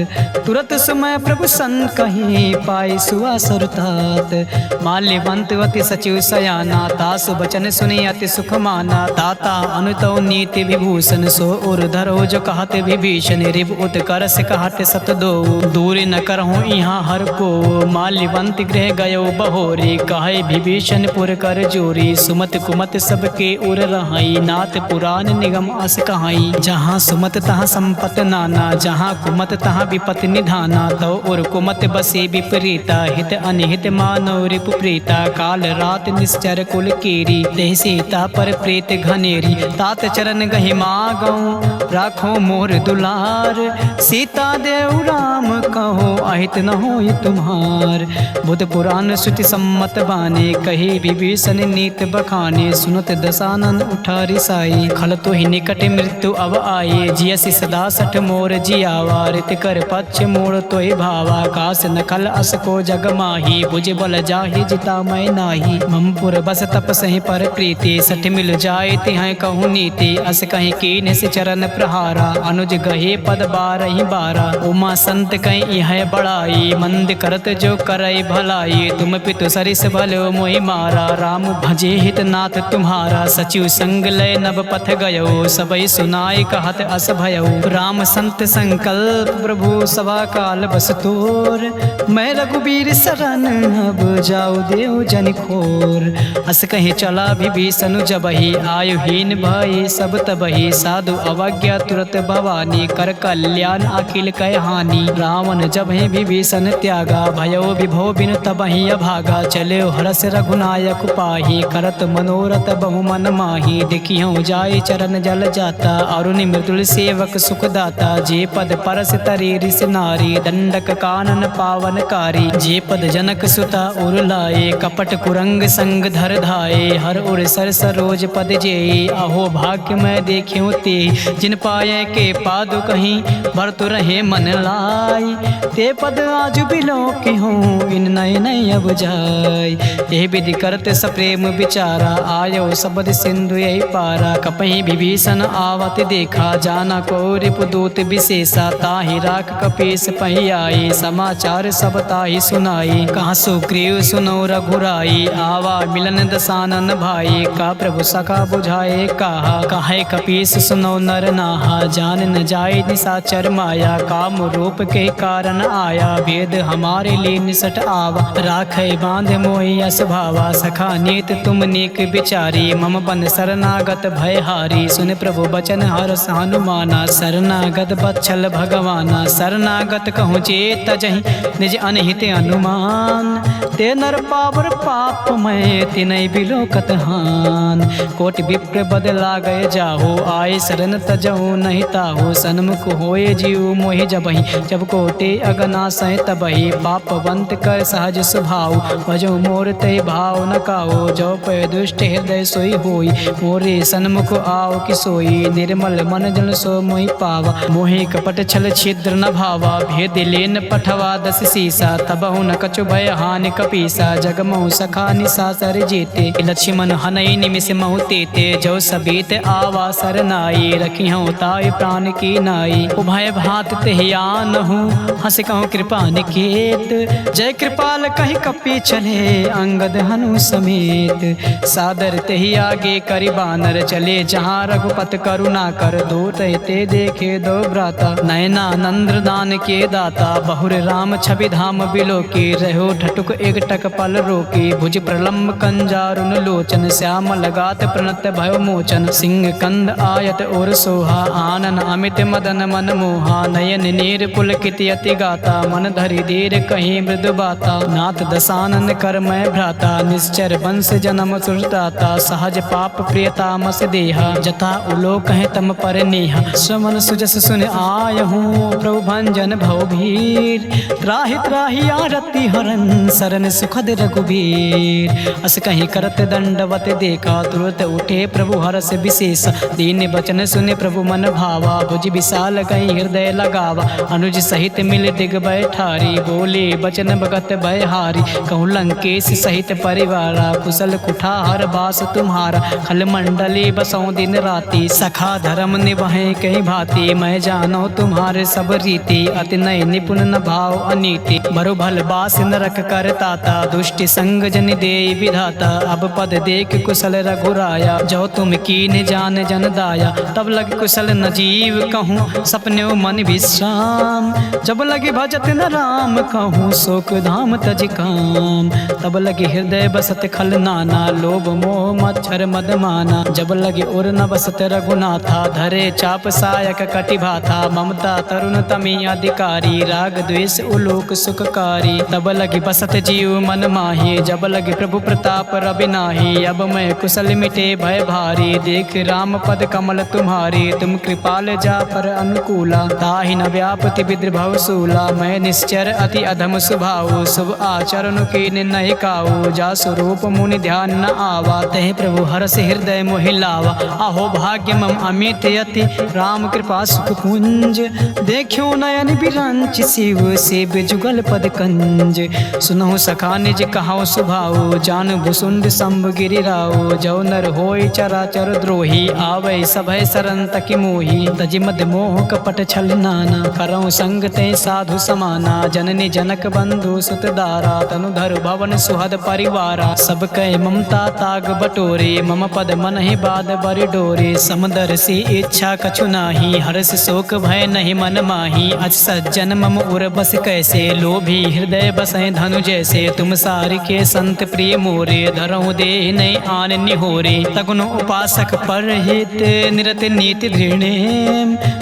तुरत समय प्रभु सन कहीं, पाई सुआसुर तात। माल्यवंत अति सचिव सयाना, तासु बचन सुनी अति सुख माना। ताता अनुतौ नीति विभूषण, सो उर धरो जो कहत विभीषण। रिव उत्कर से कहत सत दो, दूर न करहूँ यहाँ हर को। माल्यवंत गृह गयो बहोरी, कहे विभीषण पुर कर जोरी। सुमत कुमत सबके उर रहाई, नाथ पुराण निगम अस कहाई। जहाँ सुमत तहाँ संपत नाना, जहाँ कुमत तहाँ विपत निधाना। तो उर कुमत बस बसे विपरीता हित अनिहित मानव रिपु प्रीता काल रात निश्चर कुल कीरी देह सीता पर प्रीत घनेरी तात चरण गहि मागऊं राखो मोर दुलार सीता देव राम कहो अहित न होई तुम्हार बुध पुराण श्रुति सम्मत बाने कही विभीषण नीत बखाने सुनत दशानन उठा रिसाई खल तो ही निकट मृत्यु अब आए जियसि सदा सठ मोर जियावा रित कर पक्ष मोर तो ही भावा कास नखल अस को जग माही भुज बल जाहि जिता मैं नाही ममपुर बस तप सही पर प्रीति सठ मिल जाए तिह कहूँ नीति अस कहीं कीन से चरण प्रहारा अनुज गहे पद बारहि बारा उमा संत कहीं यह बड़ाई मंद करत जो करई भलाई तुम पितु सरिस भलो मोहि मारा राम भजे हित नाथ तुम्हारा सचिव संग लय नभ पथ गयो सबई सुनाई कहत अस भयो राम संत संकल्प प्रभु सभा काल बस तोर मैं रघुबीर शरण अब जाऊ देव जन खोर अस कहीं चला विभीषण जबहि आयुहीन भय सब तबहि साधु अवज्ञा तुरत भवानी कर कल्याण अखिल कह हानि रावण जबहि विभीषण त्यागा भयो विभो बिन तबहि अभागा चले हरस रघुनायक पाही करत मनोरथ बहु मन माही देखियो जाय चरण जल जाता अरुण मृदुल सेवक सुखदाता जे पद परस तरी ऋष नारी दंडक कानन पावनकारी जे पद जनक सुता उर लाए कपट कुरंग संग धर धाये हर उर सर सरोज पद जेई अहो भाग्य मैं देखियो ते जिन पाए के पादु कहीं भरत रहे मन लाई ते पद आज बिलो की हूँ इन नय नय अब जाय ये विधि करते सप्रेम विचारा आयो सबद सिंधु यही पारा कपहि विभीषण आवत देखा जाना को रिपुदूत विशेषा ताहि राख कपीस पही आई समाचार सब ताहि सुनाई कहाँ सुग्रीव सुनो रघुराई आवा मिलन दशानन भाई का प्रभु सखा बुझाए कहा कहे कपीस सुनो नर नाहा जान न जाए निशाचर माया काम रूप के कारण आया भेद हमारे लिए निसट आवा राखे बांध मोहि अस भावा सखा नीत तुम नेक विचारी मम बन शरणागत भय हारी सुन प्रभु बचन हरस हनुमाना शरणागत बच्छल भगवाना शरणागत कहूँ चेत जहि निज अनहित अनुमान ते नर पावर पाप मैं तिनय बिलोकत हान कोटि विप्र बदला गए जाहो आए शरण तजहु नहीं ताहो सन्मुख होए जीव मोहि जबहि जब कोटि अगना सह तबहि पापवंत कर सहज स्वभाव भजो मोर ते भाव न काओ जो पे दुष्ट हृदय सोई होई मोरे सन्मुख आओ कि सोई निर्मल मन जल सो मोहि पावा मोहि कपट छल छिद्र न भावा भेद लेन पठवा दस सीसा तबहु न कछु भय हानि कपीसा जगमहु सखा निशासर जेते लक्ष्मण हनई निमिष महु तेते जो सबीत आवा सरनाई रखी हूँ ताई प्राण की नाई उभय भात तेहियान हूँ हंस कहूँ कृपा निकेत जय कृपाल कही कपी चले अंगद हनु समेत सादर तेहि आगे करि बानर चले जहाँ रघुपत करुणा कर दो रहते देखे दो भ्राता नयना नंद्र दान के दाता बहुर राम छवि धाम बिलो के रहो ठटुक एक टक पल रोके भुज प्रलम्ब कंजारुन लोचन श्याम लगात प्रणत भय मोचन सिंह कंद आयत और सोहा आनन अमित मदन मन मोहा नयन नीर पुलकित यति गाता मन धरि देर कहीं मृदु बाता नाथ दशानन कर मैं भ्राता निश्चर वंश जन्म सुरदाता सहज पाप प्रियता मस देहा जता उलो कहे तम पर नेहा समन सुजस सुन आय हूँ प्रभु भंजन भव भीर त्राहि त्राहि आरती हरन सरन सुखद रघुबीर अस कहीं करत दंडवत देखा तुरत उठे प्रभु हरस विशेष दीन बचन सुने प्रभु मन भावा भुज विशाल कहीं हृदय लगावा अनुज सहित मिल दिग बैठारी बोले बचन भगत भय हारी कहूँ लंकेश सहित परिवारा कुशल कुठार बास तुम्हारा खल मंडली बसों दिन राति सखा धर्म निभाए कहीं भांति मैं जानो तुम्हारे सब रीति अति नय निपुण न भाव अनीति बरु भल बास नरक कर ताता दुष्टि संग जन दे विधाता अब पद देख कुशल रघुराया जो तुम कीन जान जन दाया तब लग कुशल न जीव कहूँ सपने मन विश्राम जब लगे भजत न राम कहूँ शोक धाम तज काम तब लगे हृदय बसत खल नाना लोभ मोह मच्छर मद माना जब लगे उर न बसत रघुनाथा धरे चाप सायक कटि भाथा ममता तरुण तमी अधिकारी राग द्वेष उलो लोक सुखकारी। तब लगी बसत जीव मन माही, जब लगी प्रभु प्रताप रवि नाही। अब मैं कुशल मिटे भय भारी, देख राम पद कमल तुम्हारी। तुम कृपाल जा पर अनुकूला, ताहि न व्यापति विद्रभव सूला। मैं निश्चर अति अधम स्वभाव, शुभ आचरण कीन नहीं काऊ। जा स्वरूप मुनि ध्यान न आवा, तह प्रभु हर्ष हृदय मोहि लावा। अहो भाग्य मम अमित यति, राम कृपा सुख पुंज। देखियो नयन बिरंच, शिव सेव जुगल पद कंज। सुनहु सखा निज कहाओ सुभाओ, जान भुसुंड शंभ गिरिराओ। जो नर होय चराचर द्रोही, आवै सभय शरण तकि मोही। तजि मद मोह कपट छल नाना, करऊँ संग ते साधु समाना। जननी जनक बंधु सुत दारा, तनुधर भवन सुहद परिवारा। सब कह ममता ताग बटोरे, मम पद मन ही बाद बरि डोरे। समदर्शी इच्छा कछु नाही, हर्ष शोक भय नहीं मन माही। अच सज्जन मम उर बस कैसे, लोभी हृदय बसै धनु जैसे। तुम सारि के संत प्रिय मोरे, धरऊँ देह नहीं आन निहोरे। तगुन उपासक पर हित, निरत नीति दृढ़।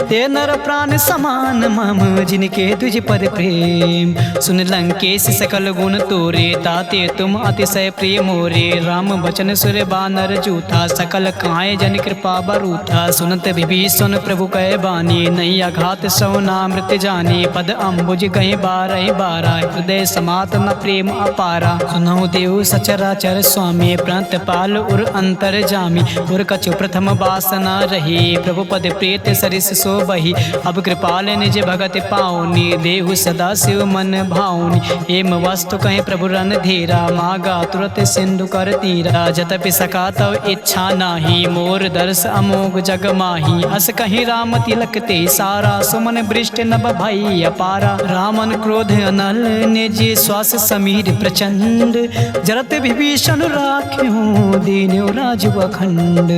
ते नर प्राण समान मम, जिनके तुझ पद प्रेम। सुन लंकेश सकल गुण तोरे, ताते तुम अतिशय प्रिय मोरे। राम बचन सुर बानर जूथा, सकल काए जन कृपा बरूथा। सुनत विभीषण प्रभु कह बानी, नहीं अघात सौ नामृत जानी। पद अम्बुज कहीं बारह बारा, हृदय समात न प्रेम अपारा। सुनहु देव सचराचर स्वामी, प्रणत पाल उर अंतर जामी। उर कछु प्रथम वासना रही, प्रभु पद प्रीत सरिस सो बही। अब कृपाल निज भगत पाऊनी, देहु सदा शिव मन भाऊनी। एम वस्तु कहीं प्रभु रन धीरा, मागा तुरत सिंधु कर तीरा। जतपि सका तव इच्छा नाही, मोर दर्श अमोघ जग माही। अस कहीं राम तिलक ते सारा, सुमन वृष्ट नभ भई अपारा। रामन क्रोध अनल, निज श्वास समीर प्रचंड। जरत विभीषण राख्यो, दीन्यो राजु अखंड।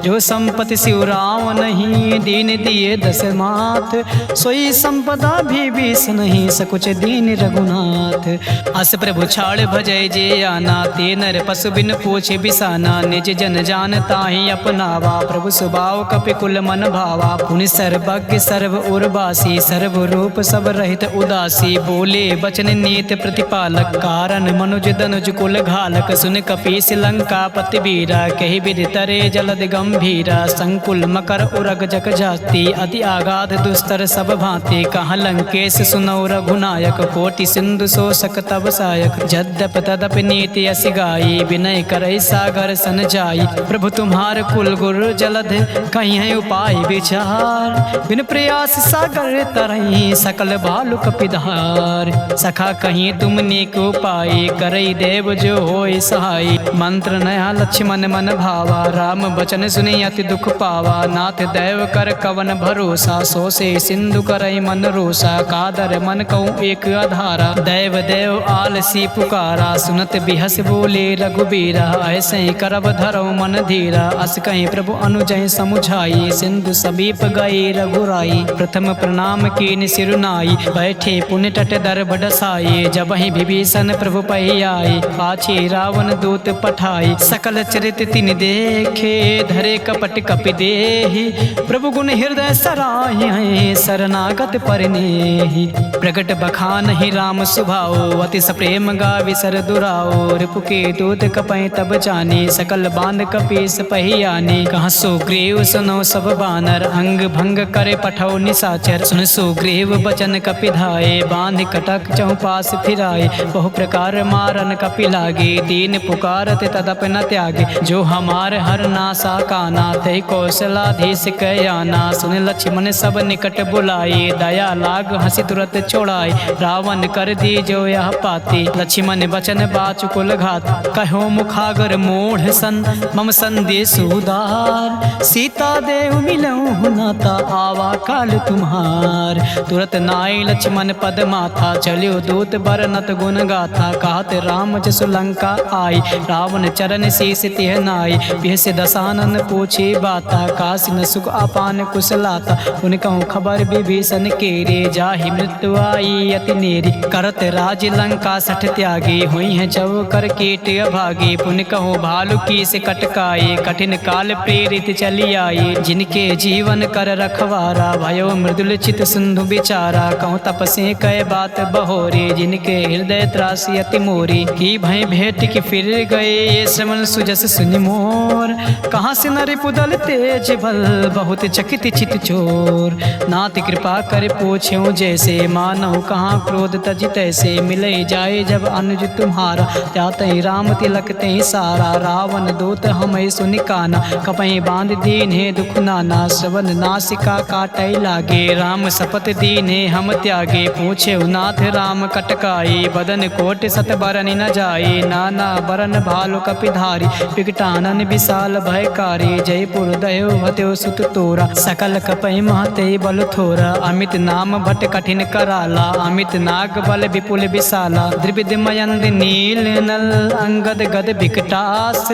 जो संपत्ति शिव राम नहीं, दीन दिए दस मात। सोई संपदा विभीषण नहीं, सकुच दीन रघुनाथ। अस प्रभु छाड़ भजय जे आना, ते नर पशु बिन पूछे बिसाना। निज जन जान ताहि अपनावा, प्रभु स्वभाव कपि कुल मन भावा। पुनि सर्वज्ञ सर्व उर्वासी, सर्व रूप सब रहित उदासी। बोले बचन नीत प्रतिपालक, कारण मनुज दनुज कुल घालक। सुन कपीस लंका पति बीरा, कही विधि तरे जलद गंभीरा। संकुल मकर उरग जग जाति, अति आगाध दुस्तर सब भांति। कहाँ लंकेश सुनौ रघुनायक, कोटि सिंधु शोषक तब सायक। जद्यप तदप नीति अस गाई, विनय करई सागर सन जाई। प्रभु तुम्हार कुल गुरु जलध, कहीं है उपाय विचार। बिन प्रयास सागर तरई, सकल भालु कपिधार। सखा कहीं तुमने को पाए, करई देव जो होय सहाय। मंत्र नया लक्ष्मण मन भावा, राम बचन सुनि अति दुख पावा। नाथ दैव कर कवन भरोसा, सो से सिंधु करई मन रोसा। कादर मन कहूँ एक आधारा, दैव देव आलसी पुकारा। सुनत बिहस बोले रघुबीरा, ऐसे करब धरौ मन धीरा। अस कहीं प्रभु अनुजय समुझाई, सिंधु समीप गए रघुराई। प्रथम प्रणाम कीन सिरुनाई, बैठे पुण्य तट दर बडसाई। जब ही विभीषण प्रभु पहि आए, पाछे रावण दूत पठाई। सकल चरित तिन देखे, धरे कपट कपि देहि। प्रभु गुण हृदय सराहि, शरणागत परिनेहि। प्रगट बखान ही राम सुभाओ, अति सप्रेम गावि सर दुराओ। रिपु के दूत कपै तब जाने, सकल बांध कपीस पहि आने। कहाँ सुग्रीव सुनो सब बानर, अंग भंग करे पठौ निशाचर। सुन सुग्रीव बचन कपि धाये, बांध कटक चौपास फिराए। बहु प्रकार मारन कपि लागे, दीन पुकारत तदप न त्यागे। जो हमार हर नासा काना, तहि कौशलाधीश कयाना। सुन लक्ष्मण सब निकट बुलाए, दया लाग हंसी तुरत छोड़ाए। रावण कर दी जो यह पाती, लक्ष्मण बचन बाचु कुल घात। कहो मुखागर मूढ़ सन, मम संदेश उदार। सीता देव मिलऊँ नाता, आवा काल तुम्हार। तुरत नाई लक्ष्मण पद माथा, चलियो दूत बरनत गुण गाथा। कहत राम जसु लंका आई, रावण चरण शीस तिह नाई। बिहस दसानन पूछे बाता, काशी न सुख अपान कुशलाता। उन कहूँ खबर विभीषण केरे, जाहि मृत्यु आई अति नेरी। करत राज लंका सठ त्यागी, हुई है जव कर कीट अभागी। पुन कहूँ भालु की से कटकाए, कठिन काल प्रेरित चली आई। जिनके जीवन कर रखवारा, भयो मृदुल चित सिंधु बिचारा। कहूँ तपसे कह बात बहोरी, जिनके हृदय त्रासी अति मोरी। की भय भेंट की फिर गए, ये श्रवण सुजस सुनि मोर। कहाँ से नर पुदल तेज बल, बहुत चकित चित चोर। नाथ कृपा कर पूछ्यो जैसे, मानव कहाँ क्रोध तज तैसे। मिले जाए जब अनुज तुम्हारा, त्यातहि राम तिलक ते सारा। रावण दूत हमें सुनि काना, कपहि बांध दीन्हे दुख नाना। श्रवण नासिका काटै लागे, राम शपथ दीन्हे हम त्यागे। पूछे नाथ राम कटकाई, बदन कोट सत बरन न जाई। नाना बरन भालु कपिधारी, विकटानन विशाल भयकारी। जयपुर दयो भत्यो सुत तोरा, सकल कपहि महते बल थोरा। अमित नाम भट कठिन कराला, अमित नाग बल विपुल विशाला। द्रिविद मयंद नील नल, अंगद गद विकटास।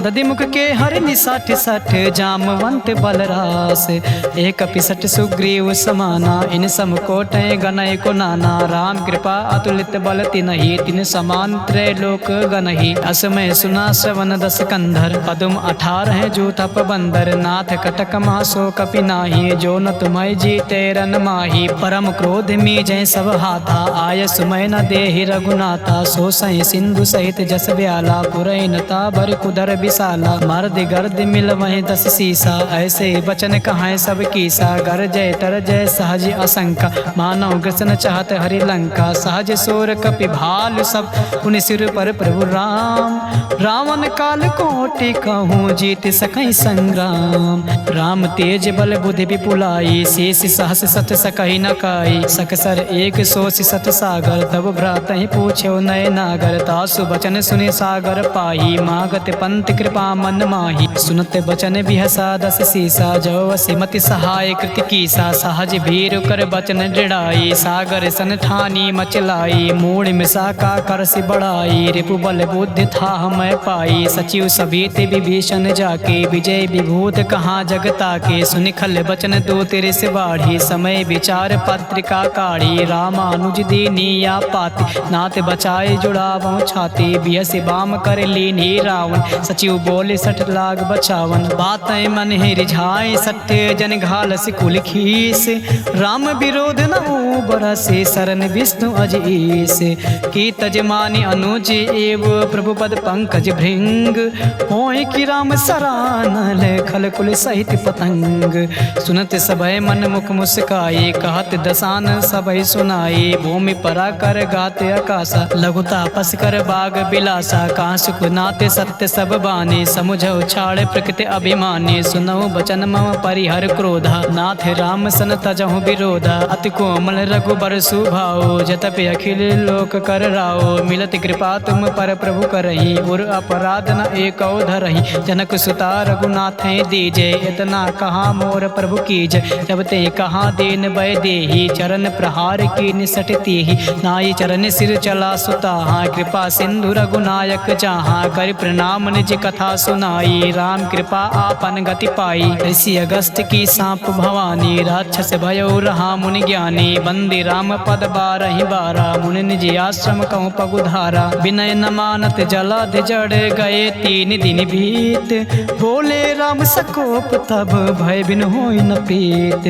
दधिमुख के हरि निसठ सठ, जामवंत बलरास। एक पिसठ सुग्रीव समाना, इन सम कोटय गणय को नाना। राम कृपा अतुलित बल तिनहि, तिन समान त्रैलोक गणहि। असमय सुना श्रवण दस कंधर, पदुम 18 जूथप बंदर। नाथ कटक मासो कपि नाही, जो न तुम्हें जीते रन माही। परम क्रोध मी जय सब हाथा, आय सुमय न देहि रघुनाथा। सो सहि सिंधु सहित जस ब्याला, पुरई नता भर कुदर विशाला। मर्द गर्द मिल वहीं 10 सीसा, ऐसे बचन कहाँ सब कीसा। गर जय तर जय सहज असंका, मानव ग्रसन चाहत हरि लंका। सहज सोर कपि भालु सब, उन सिर पर प्रभु राम। रावण काल कोटि कहूँ, जीत सकई संग्राम। राम तेज बल बुद्धि विपुलाई, शेष सहस सत सकहि न काई। सकसर एक सोच सत सागर, तब भ्रातहि पूछ्यो नय नागर। तासु बचन सुनि सागर पाही, मागत पंत कृपा मन माही। सुनत बचन बिहसा 10 सीसा, जो असिमति सहाय कृति कीसा। सहज भीरु कर बचन दृढ़ाई, सागर सन ठानी मचलाई। मूढ़ मिसा का करसि बढ़ाई, रिपु बल बुद्धि था मैं पाई। सचिव सभीत विभीषण जाके, विजय विभूत कहाँ जगता के। सुनि खल बचन दो तेरे से बाढ़ी, समय विचार पत्रिका काढ़ी। रामानुज दीनिया पाति, नाथ बचाए जुड़ावो छाती। बियसि बाम कर लीन्ही रावण, सचिव बोले 60 लाख बचावन। बातें मन ही रिझाए सत्य, जन घालस कुल खीस। राम विरोध न बरसे, शरण विष्णु अज ईस। की तजमानी अनुज एव, प्रभु पद पंकज भृंग। होय कि राम सरानल, खल कुल सहित पतंग। सुनत सभय मन मुख मुस्काई, कहत दसान सभय सुनाई। भूमि परा कर गाते आकाशा, लघुता पस कर बाग बिलासा। कहाँ सुख नाते सत्य सब बानी, समुझौ छाड़ प्रकृति अभिमानी। सुनौ बचन मम परिहर क्रोधा, नाथ राम सन तजहु विरोधा। अति कोमल रघुबर सुभाओ, जतपि अखिल लोक कर राओ। मिलत कृपा तुम पर प्रभु करही, उर अपराध न एको धरही। जनक सुता रघुनाथ दीजे, इतना कहाँ मोर प्रभु कीज। जब ते कहाँ दीन भय देहि, चरण प्रहार की निसटती ही। नाई चरण सिर चला सुताहा, कृपा सिंधु रघुनायक जहाँ। कर प्रणाम निज कथा सुनाई, राम कृपा आपन गति पाई। ऋषि अगस्त की सांप भवानी, राक्षस भयो रहा मुनि ज्ञानी। बंदी राम पद 12 बारा, मुनि निज आश्रम कहूँ पगुधारा। विनय न मानत जलधि जड़ गए, 3 दिन बीत। बोले राम सकोप तब, भय बिन होई न प्रीत।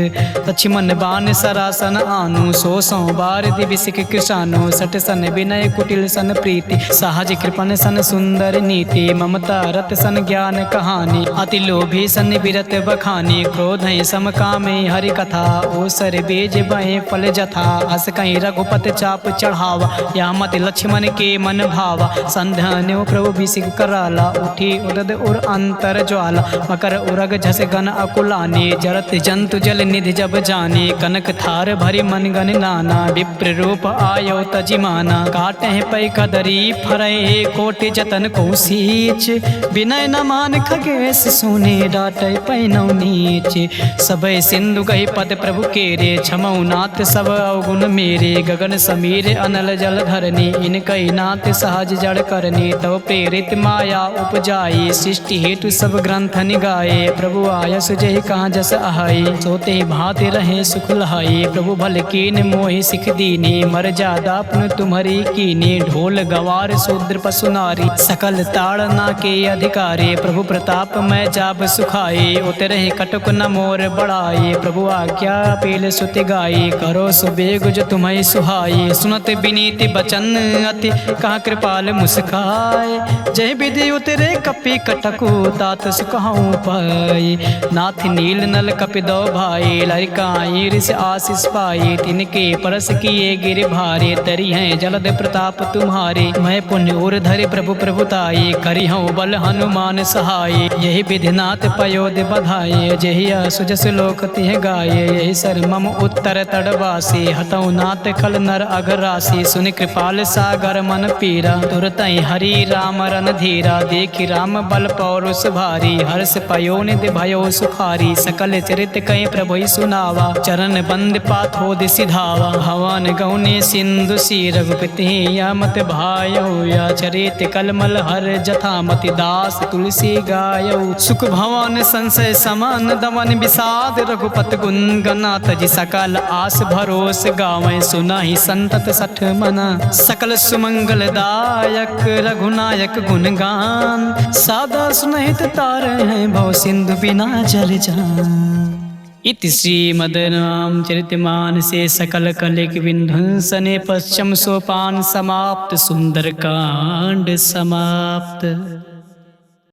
लक्ष्मण बाण सरासन आनु, 100 बार दिविसिक कृषानु। 60 सन विनय कुटिल सन प्रीति, सहज कृपन सन सुंदर नीति। ममता रत सन ज्ञान कहानी, अति लोभी सन विरत बखानी। क्रोध सम कामे हरि कथा, ओसर बीज बहे फल जथा। अस कहीं रघुपत चाप चढ़ावा, या मत लक्ष्मण के मन भावा। संध्यान्यो प्रभु बिसिक कराला, उठी उदद उर अंतर ज्वाला। मकर उरग झस गन अकुलानी, जरत जंतु जल निधि जब जानी। कनक थार भरी मन गन नाना, विप्र रूप आयो तजिमाना। काटे पै कदरी फरय, कोटि जतन को सींच। विनय न मान खगेश सुने, डाटे पैनौ नीच। सबय सिंधु कही पद प्रभु केरे, क्षमौ नाथ सब अवगुण मेरे। गगन समीर अनल जल धरनी, इनकई नाथ सहज जड़ करनी। तव प्रेरित माया उपजाई, सृष्टि हेतु सब ग्रंथ निगाए। प्रभु आयस जहि कहाँ जस आहाई, सोते भांति रहे सुख लहाई। प्रभु भल कीन मोहि सिख दीनी, मर जादा पुन तुम्हारी कीनी। ढोल गवार शूद्र पशु नारी, सकल ताड़ना के अधिकारी। प्रभु प्रताप मैं जाब सुखाई, उतरे कटुक न मोर बढ़ाई। प्रभु आज्ञा पील सुति गाई, करो सुबेग जो तुम्हें सुहाए। सुनत विनीत बचन अति कहा कृपाल मुस्काए। जय विधि उतरे कपि कटकु तात सुकहु पाए। नाथ नील नल कपि दो भाई लरिकाई ऋषि आशीष पाए। तिनके परस किए गिर भारे तरी हैं जलद प्रताप तुम्हारे। मैं पुण्य उर धरि प्रभु प्रभुताई करी हूँ बल हनुमान सहाय। यही विधिनाथ पयोध बधाये जही सुजस लोक तिह गाये। यही सर मम उत्तर तड़वासी हतऊ नाथ खल नर अघरासी। सुनि कृपाल सागर मन पीरा तुरतई हरि राम रन धीरा। देखि राम बल पौरुष भारी हर्ष पयो निधि भयो सुखारी। सकल चरित कई प्रभु सुनावा चरण बंद पाथोद सिधावा। हवन गौने सिंधु सी रघुपति मत भायो। या चरित कलमल हर जथा मति दास तुलसी गायो। सुख भवन संशय समान दमन विषाद रघुपत गुण गनाथ जी। सकल आस भरोस गावें सुनाहि संतत सठ मना। सकल सुमंगल दायक रघुनायक गुणगान। सादा सुनहित तार हैं भव सिंधु बिना जल जान। इति श्रीमद्रामचरितमानसे सकल कलिक विध्वंसने पश्चिम सोपान समाप्त। सुंदरकांड समाप्त।